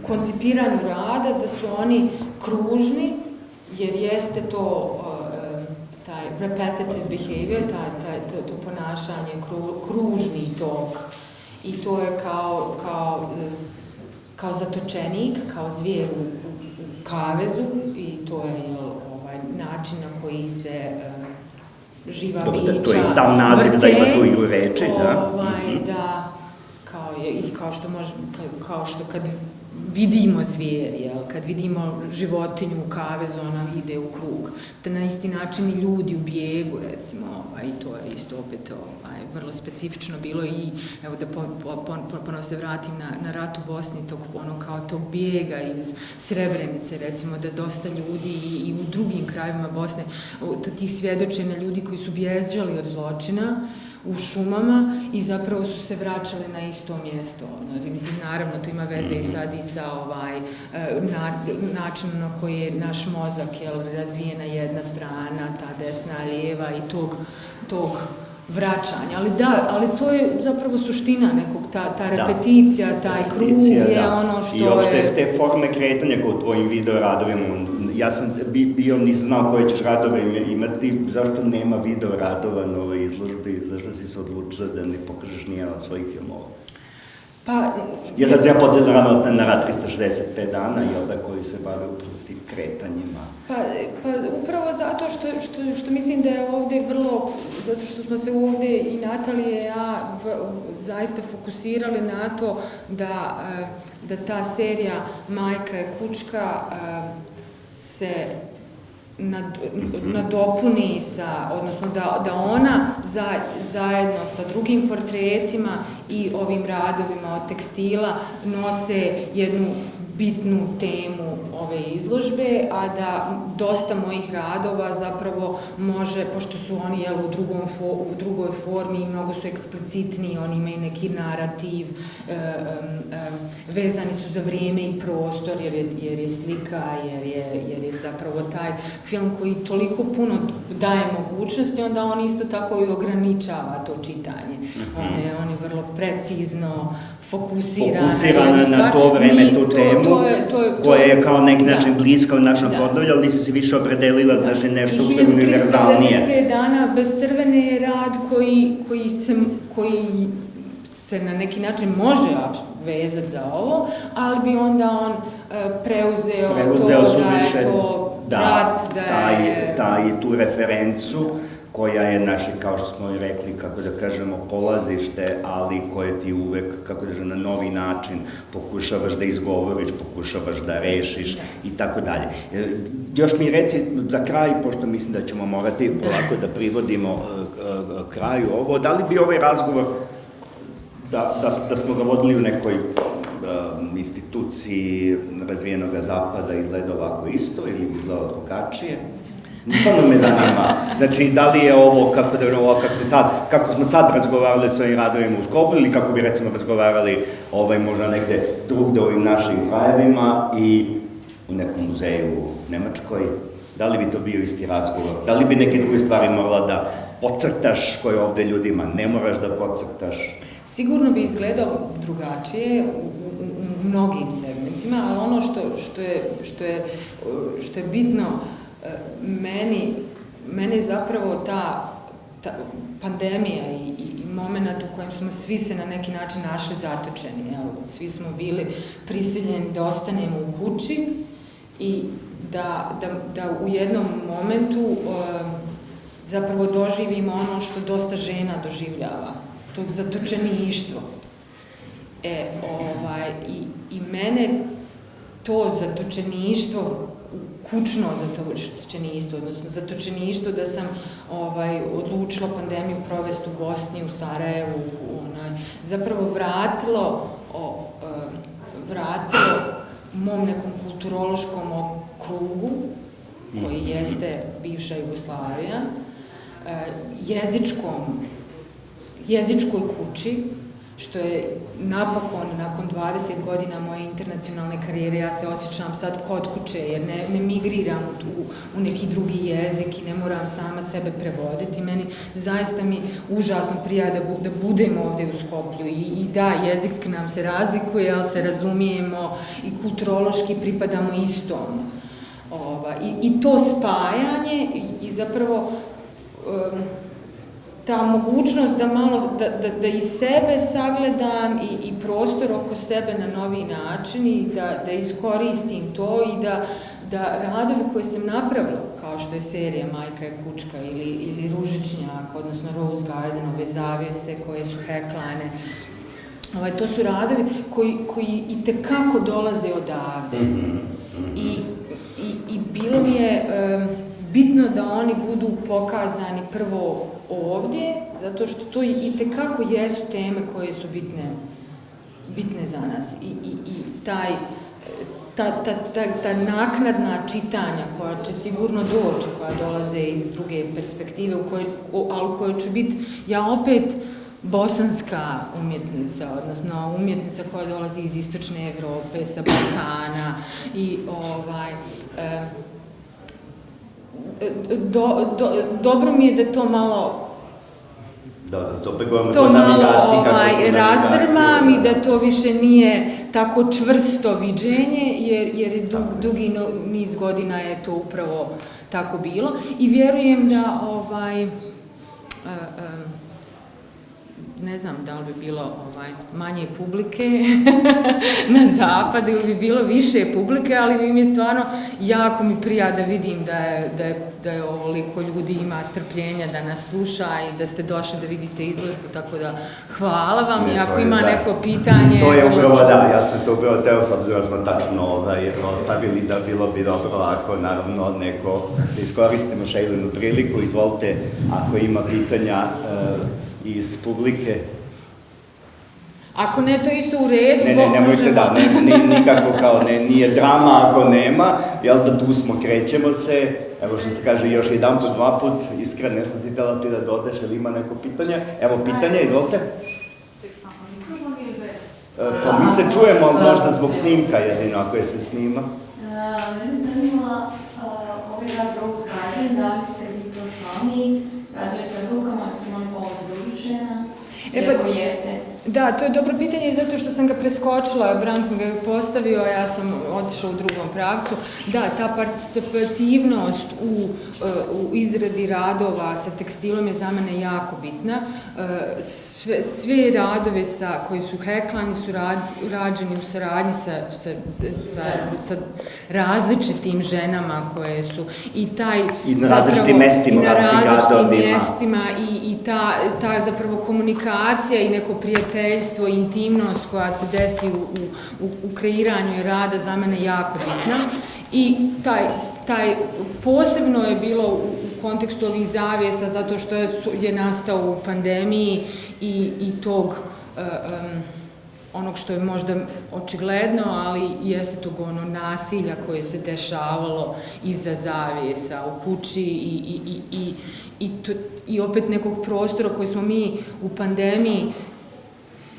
S4: koncipiranju rada, da su oni kružni, jer jeste to taj repetitive behavior, to ponašanje, kružni tok. I to je kao zatočenik, kao zvijer u kavezu i to je način na koji se živa bića
S3: to je sam naziv da ima tu igru reči, da.
S4: Kao što kad vidimo zvijer, jel? Kad vidimo životinju u kavezu, ona ide u krug. Da na isti način i ljudi u bijegu, recimo, i to je isto opet vrlo specifično bilo i, evo da ponovno se vratim na rat u Bosni, kao tog bijega iz Srebrenice, recimo, da dosta ljudi i u drugim krajevima Bosne, tih svjedočenja ljudi koji su bježali od zločina u šumama i zapravo su se vraćali na isto mjesto. Mislim, naravno, to ima veze i sad i sa načinom na koji je naš mozak razvijena jedna strana, ta desna, lijeva i tog vraćanja. Ali to je zapravo suština nekog, ta repeticija, taj krug je ono što je...
S3: I uopšte te forme kretanja kao u tvojim video radovima, ja sam bio, nisam znao koje ćeš radove imati, zašto nema video radova na ovoj izložbi, zašto si se odlučila da ne pokažeš nijedan od svojih filmova?
S4: Pa...
S3: Ja sad ja podsjećam na rad 365 dana, jel da, koji se bave upravo tim kretanjima.
S4: Pa upravo zato što mislim da je ovdje vrlo, zato što smo se ovdje i Natalija i ja zaista fokusirali na to da ta serija Majka je kućka se nadopuni odnosno da ona zajedno sa drugim portretima i ovim radovima od tekstila nose jednu bitnu temu ove izložbe, a da dosta mojih radova zapravo može, pošto su oni u drugoj formi i mnogo su eksplicitniji, oni imaju neki narativ, vezani su za vrijeme i prostor, jer je slika, jer je zapravo taj film koji toliko puno daje mogućnosti, onda on isto tako i ograničava to čitanje. On je vrlo precizno fokusirana
S3: na to vreme, tu temu, koja je kao neki način bliska u našem podnoblju, ali nisi se više opredelila, znači nešto univerzalnije.
S4: 1355 dana bez crvene je rad koji se na neki način može vezati za ovo, ali bi onda on preuzeo
S3: suviše tu referencu, koja je naše, kao što smo i rekli, kako da kažemo, polazište, ali koje ti uvek, kako da kažem, na novi način pokušavaš da izgovoriš, pokušavaš da rešiš i tako dalje. Još mi reci za kraj, pošto mislim da ćemo morati polako da privodimo kraju ovo, da li bi ovaj razgovor, da smo ga vodili u nekoj instituciji razvijenog zapada, izgleda ovako isto ili izgleda drugačije? Stvarno me zanima. Znači, da li je ovo, kako smo sad razgovarali s ovim radovima u Skopju ili kako bi recimo razgovarali možda negde drugde u ovim našim krajevima i u nekom muzeju u Nemačkoj? Da li bi to bio isti razgovor? Da li bi neke druge stvari morala da podcrtaš koje ovde ljudima ne moraš da podcrtaš?
S4: Sigurno bi izgledao drugačije u mnogim segmentima, ali ono što je bitno meni zapravo ta pandemija i moment u kojem smo svi se na neki način našli zatočeni. Svi smo bili prisiljeni da ostanemo u kući i da u jednom momentu zapravo doživimo ono što dosta žena doživljava, tog zatočeništvo. I mene to zatočeništvo, kućno zatočeništvo, odnosno zatočeništvo da sam odlučila pandemiju provesti u Bosni, u Sarajevu, zapravo vratilo mom nekom kulturološkom krugu, koji jeste bivša Jugoslavija, jezičkoj kući, što je napokon, nakon 20 godina moje internacionalne karijere, ja se osjećam sad kod kuće, jer ne migriram u neki drugi jezik i ne moram sama sebe prevoditi. Meni zaista mi užasno prija da budem ovdje u Skoplju i da, jezik nam se razlikuje, ali se razumijemo i kulturološki pripadamo istom. I to spajanje i zapravo ta mogućnost da malo, da i sebe sagledam i prostor oko sebe na novi način i da iskoristim to i da radovi koje sam napravila, kao što je serija Majka je kućka ili Ružičnjak, odnosno Rose Garden, ove zavjese koje su heklane, To su radovi koji itekako dolaze odavde. I bilo mi je bitno da oni budu pokazani prvo ovdje, zato što to itekako jesu teme koje su bitne za nas. I ta naknadna čitanja koja će sigurno doći, koja dolaze iz druge perspektive, ali u kojoj ću biti ja opet bosanska umjetnica, odnosno umjetnica koja dolazi iz istočne Evrope, sa Balkana i dobro mi je da to malo razdrmam i da to više nije tako čvrsto viđenje, jer je dugi niz godina je to upravo tako bilo. I vjerujem da ne znam da li bi bilo manje publike na zapadu ili bi bilo više publike, ali mi je stvarno jako mi prija da vidim da je ovoliko ljudi ima strpljenja da nas sluša i da ste došli da vidite izložbu, tako da hvala vam i ako ima neko pitanje...
S3: To je upravo ja sam to upravo teo, s obzirom da smo tačno ostavili da bilo bi dobro ako naravno neko iskoristimo Šejlinu priliku, izvolite ako ima pitanja iz publike.
S4: Ako ne, to isto u redu.
S3: Nemojte nikako kao nije drama ako nema, jel da tu smo, krećemo se, evo što se kaže još jedan put, dva put, Iskra, nešto si htjela ti da dodeš, ili ima neko pitanje? Evo pitanje, izvolite.
S2: Ček samo mikrofon ili bez?
S3: Pa mi se čujemo možda zbog snimka jedino, ako je se snima.
S5: Mene zanima ovaj Rose Garden, da li ste vi to sami radili sve rukama, ste imali pomoć drugih žena? Iako jeste?
S4: Da, to je dobro pitanje zato što sam ga preskočila, Branko mi ga je postavio, a ja sam otišla u drugom pravcu. Da, ta participativnost u izradi radova sa tekstilom je za mene jako bitna. Sve radove koji su heklani su rađeni u saradnji sa različitim ženama koje su i
S3: na različitim
S4: mestima i ta zapravo komunikacija i neko prijateljstvo i intimnost koja se desi u kreiranju rada za mene jako bitna. I taj posebno je bilo u kontekstu ovih zavjesa zato što je nastao u pandemiji i tog onog što je možda očigledno, ali jeste tog nasilja koje se dešavalo iza zavjesa u kući i opet nekog prostora koji smo mi u pandemiji,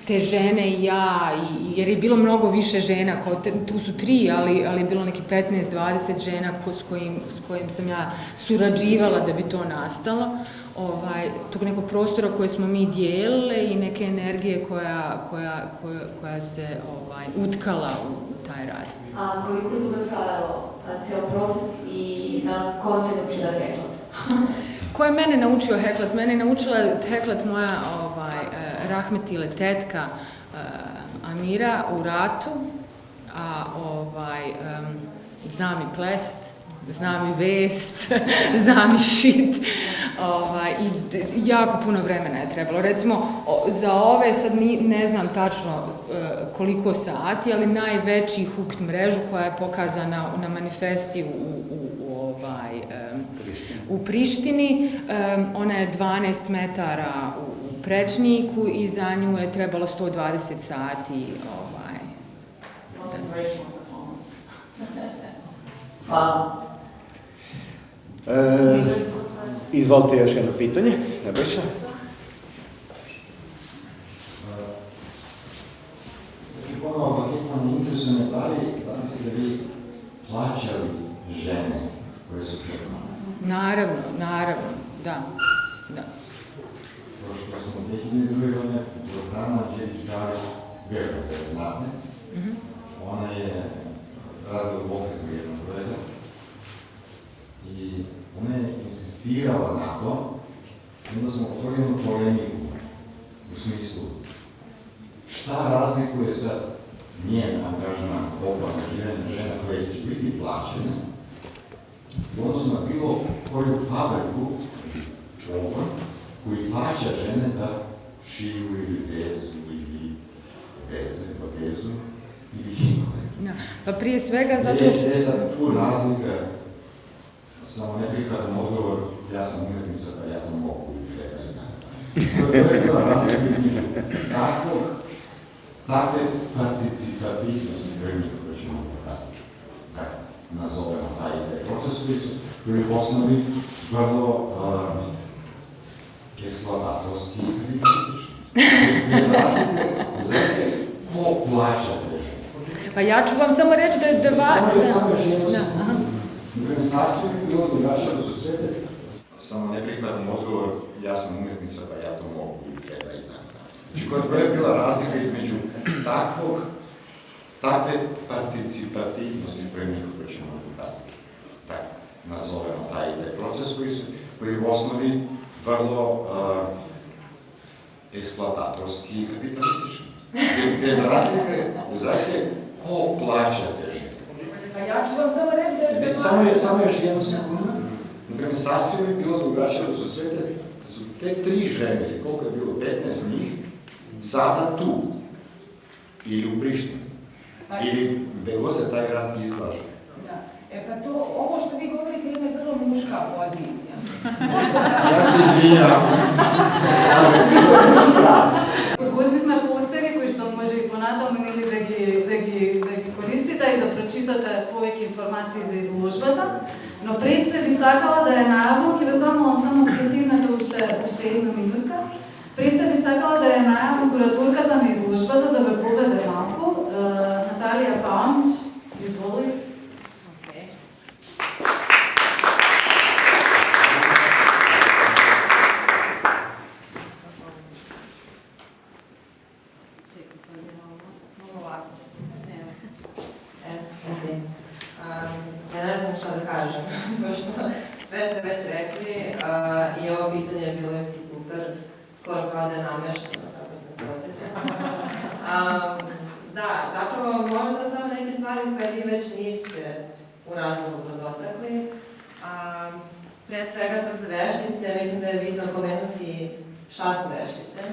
S4: te žene i ja, jer je bilo mnogo više žena, tu su 3, ali je bilo neki 15-20 žena s kojim sam ja surađivala da bi to nastalo. Tog nekog prostora koje smo mi dijelile i neke energije koja se utkala u taj rad.
S5: A koliko je dugo trajalo cijel proces i ko se naučila heklat?
S4: Ko je mene naučio heklat? Mene je naučila heklat moja rahmetile tetka Amira u ratu, a znam i plest, znam i vest, znam i šit i jako puno vremena je trebalo. Recimo, za ove sad ne znam tačno koliko sati, ali najveći hukt mrežu koja je pokazana na manifesti u Prištini, ona je 12 metara u prečniku i za nju je trebalo 120 sati.
S5: Hvala.
S3: Izvolite još jedno pitanje, Nebojša.
S6: Ponovno, hitno me interesuje da li ste vi plaćali žene koje su heklane?
S4: Naravno, da.
S6: Prošlo smo 2002. godine programa Đekić Gari Vero, da je znate. Ona je radila u Volteku jednog projekta i ona je insistirala na to, onda smo otvorili polemiku u smislu šta razlikuje sad njen angažman oko angažiranja žena koje će biti plaćene u odnosu na bilo koju fabriku koji plaća žene da šiju ili vezu ili teze, hipotezu ili hipove.
S4: Da. Pa prije svega zato što...
S6: Je sad tu razlika, samo ne prihvatam odgovor, ja sam umetnica pa ja to mogu i treba i tako. To je bila razlika između takve participativnosti prvnih koje ćemo tako nazovemo taj proces koji je u osnovi vrlo eksploatatorski i kapitalistični. Bez razlike ko plaća te žene.
S4: Pa ja ću vam samo reći da je
S6: Samo još jednu sekundu. Sasvim bilo drugačije da su sve te. Samo ne prihvatam odgovor, ja sam umetnica pa ja to mogu i treba i tako. Znači, koja je bila razlika između takve participativnosti prvnih koje ćemo tako nazovemo taj proces koji je u osnovi vrlo eksploatatorski i kapitalistični. Bez razlike ko plaća te žene.
S4: Pa ja ću vam samo reći da je...
S6: Samo još jednu sekundu. Naprimjer, sasvim je bilo drugačije da su sve te tri žene, koliko je bilo, 15 njih, sada tu. Ili u Prištini. Ili gde god se taj grad izlaže.
S4: Da. Pa to, ovo što vi govorite je vrlo muška pozicija.
S6: Ja se izvinjam.
S2: Uzmite posteri koji što може и понатаму или да ги користите и да прочитате повеќе информации за изложбата, но пред се би сакала да ја најавам, ќе ве замолам само пресиднете уште една минутка. Пред се би сакала да ја најавам кураторката на изложбата да ве поведе малку, Наталија Паунич, изволи.
S7: Ja ne znam šta da kažem, pošto sve ste već rekli i ovo pitanje je bilo isto super, skoro kao da je namešteno, kako sam se osjetila. Da, zapravo možda samo neke stvari koje vi već niste u razgovoru dotakli. Pre svega to za veštice, mislim da je bitno pomenuti šta su veštice,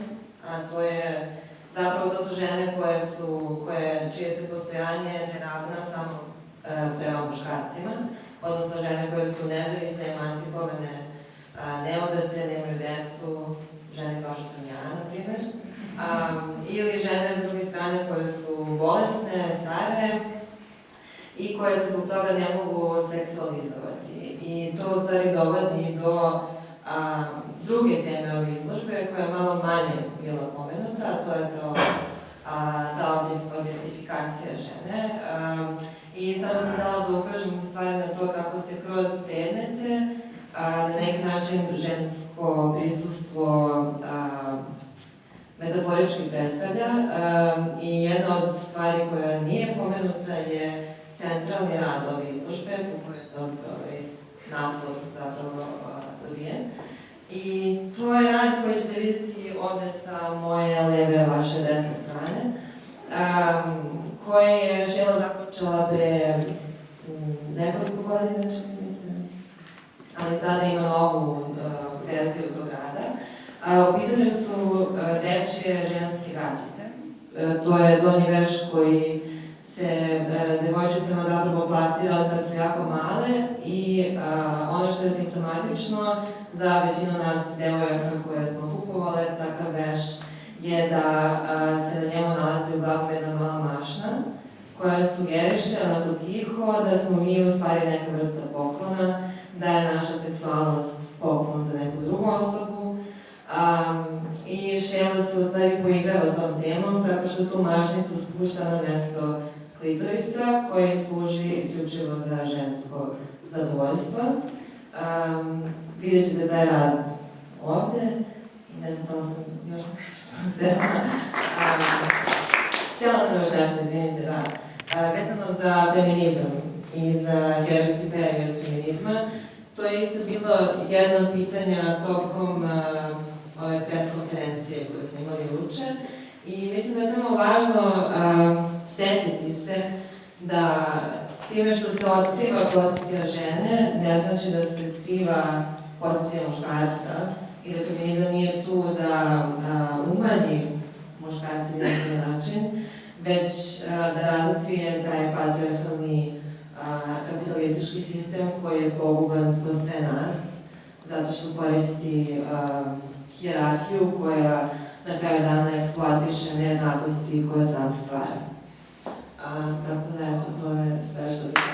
S7: a to je zapravo to su žene čije se postojanje ne ravna samo prema muškarcima, odnosno žene koje su nezavisne, emancipovane, neodate, nemaju decu, žene kao što sam ja, na primjer, ili žene s druge strane koje su bolesne, stare i koje se zbog toga ne mogu seksualizovati. I to u stvari dovodi do druge teme ove izložbe koja je malo manje bila pomenuta, a to je ta objektifikacija žene. I samo sam dala da ukažem stvari na to kako se kroz predmete na neki način žensko prisustvo metaforički predstavlja. I jedna od stvari koja nije pomenuta je centralni rad ove izložbe, po kojoj je ovaj naslov zapravo dobijen. I to je rad koji ćete vidjeti ovde sa moje leve, vaše desne strane, koje je Šela započela pre nekoliko godina, mislim, ali sada ima novu verziju tog rada. U pitanju su dečje ženske gaćice. To je donji veš koji se devojčicama zapravo plasira od kada su jako male i ono što je simptomatično za većinu nas devojaka koje smo kupovale takav veš je da se na njemu nalazi uglavnom jedna mala mašna koja sugeriše onako tiho da smo mi u stvari neka vrsta poklona, da je naša seksualnost poklon za neku drugu osobu. I Šela se u stvari poigrava tom temom tako što tu mašnicu spušta na mjesto klitorisa koji služi isključivo za žensko zadovoljstvo. Vidjet ćete taj rad ovdje. Ne znam da li sam još što htjela. Htjela sam još nešto, izvinite, da. Vezano za feminizam i za herojski period feminizma, to je isto bilo jedno od pitanja tokom ove preskonferencije koju smo imali juče. I mislim da je samo važno setiti se da time što se otkriva pozicija žene, ne znači da se skriva pozicija muškarca i da feminizam nije tu da umanji muškarci na neki način, već da razotkrije taj patriarhalni kapitalistički sistem koji je poguban po sve nas, zato što koristi hijerarhiju koja na kraju dana eksploatiše nejednakosti koje sam stvara. Tako da, eto, to je sve što bih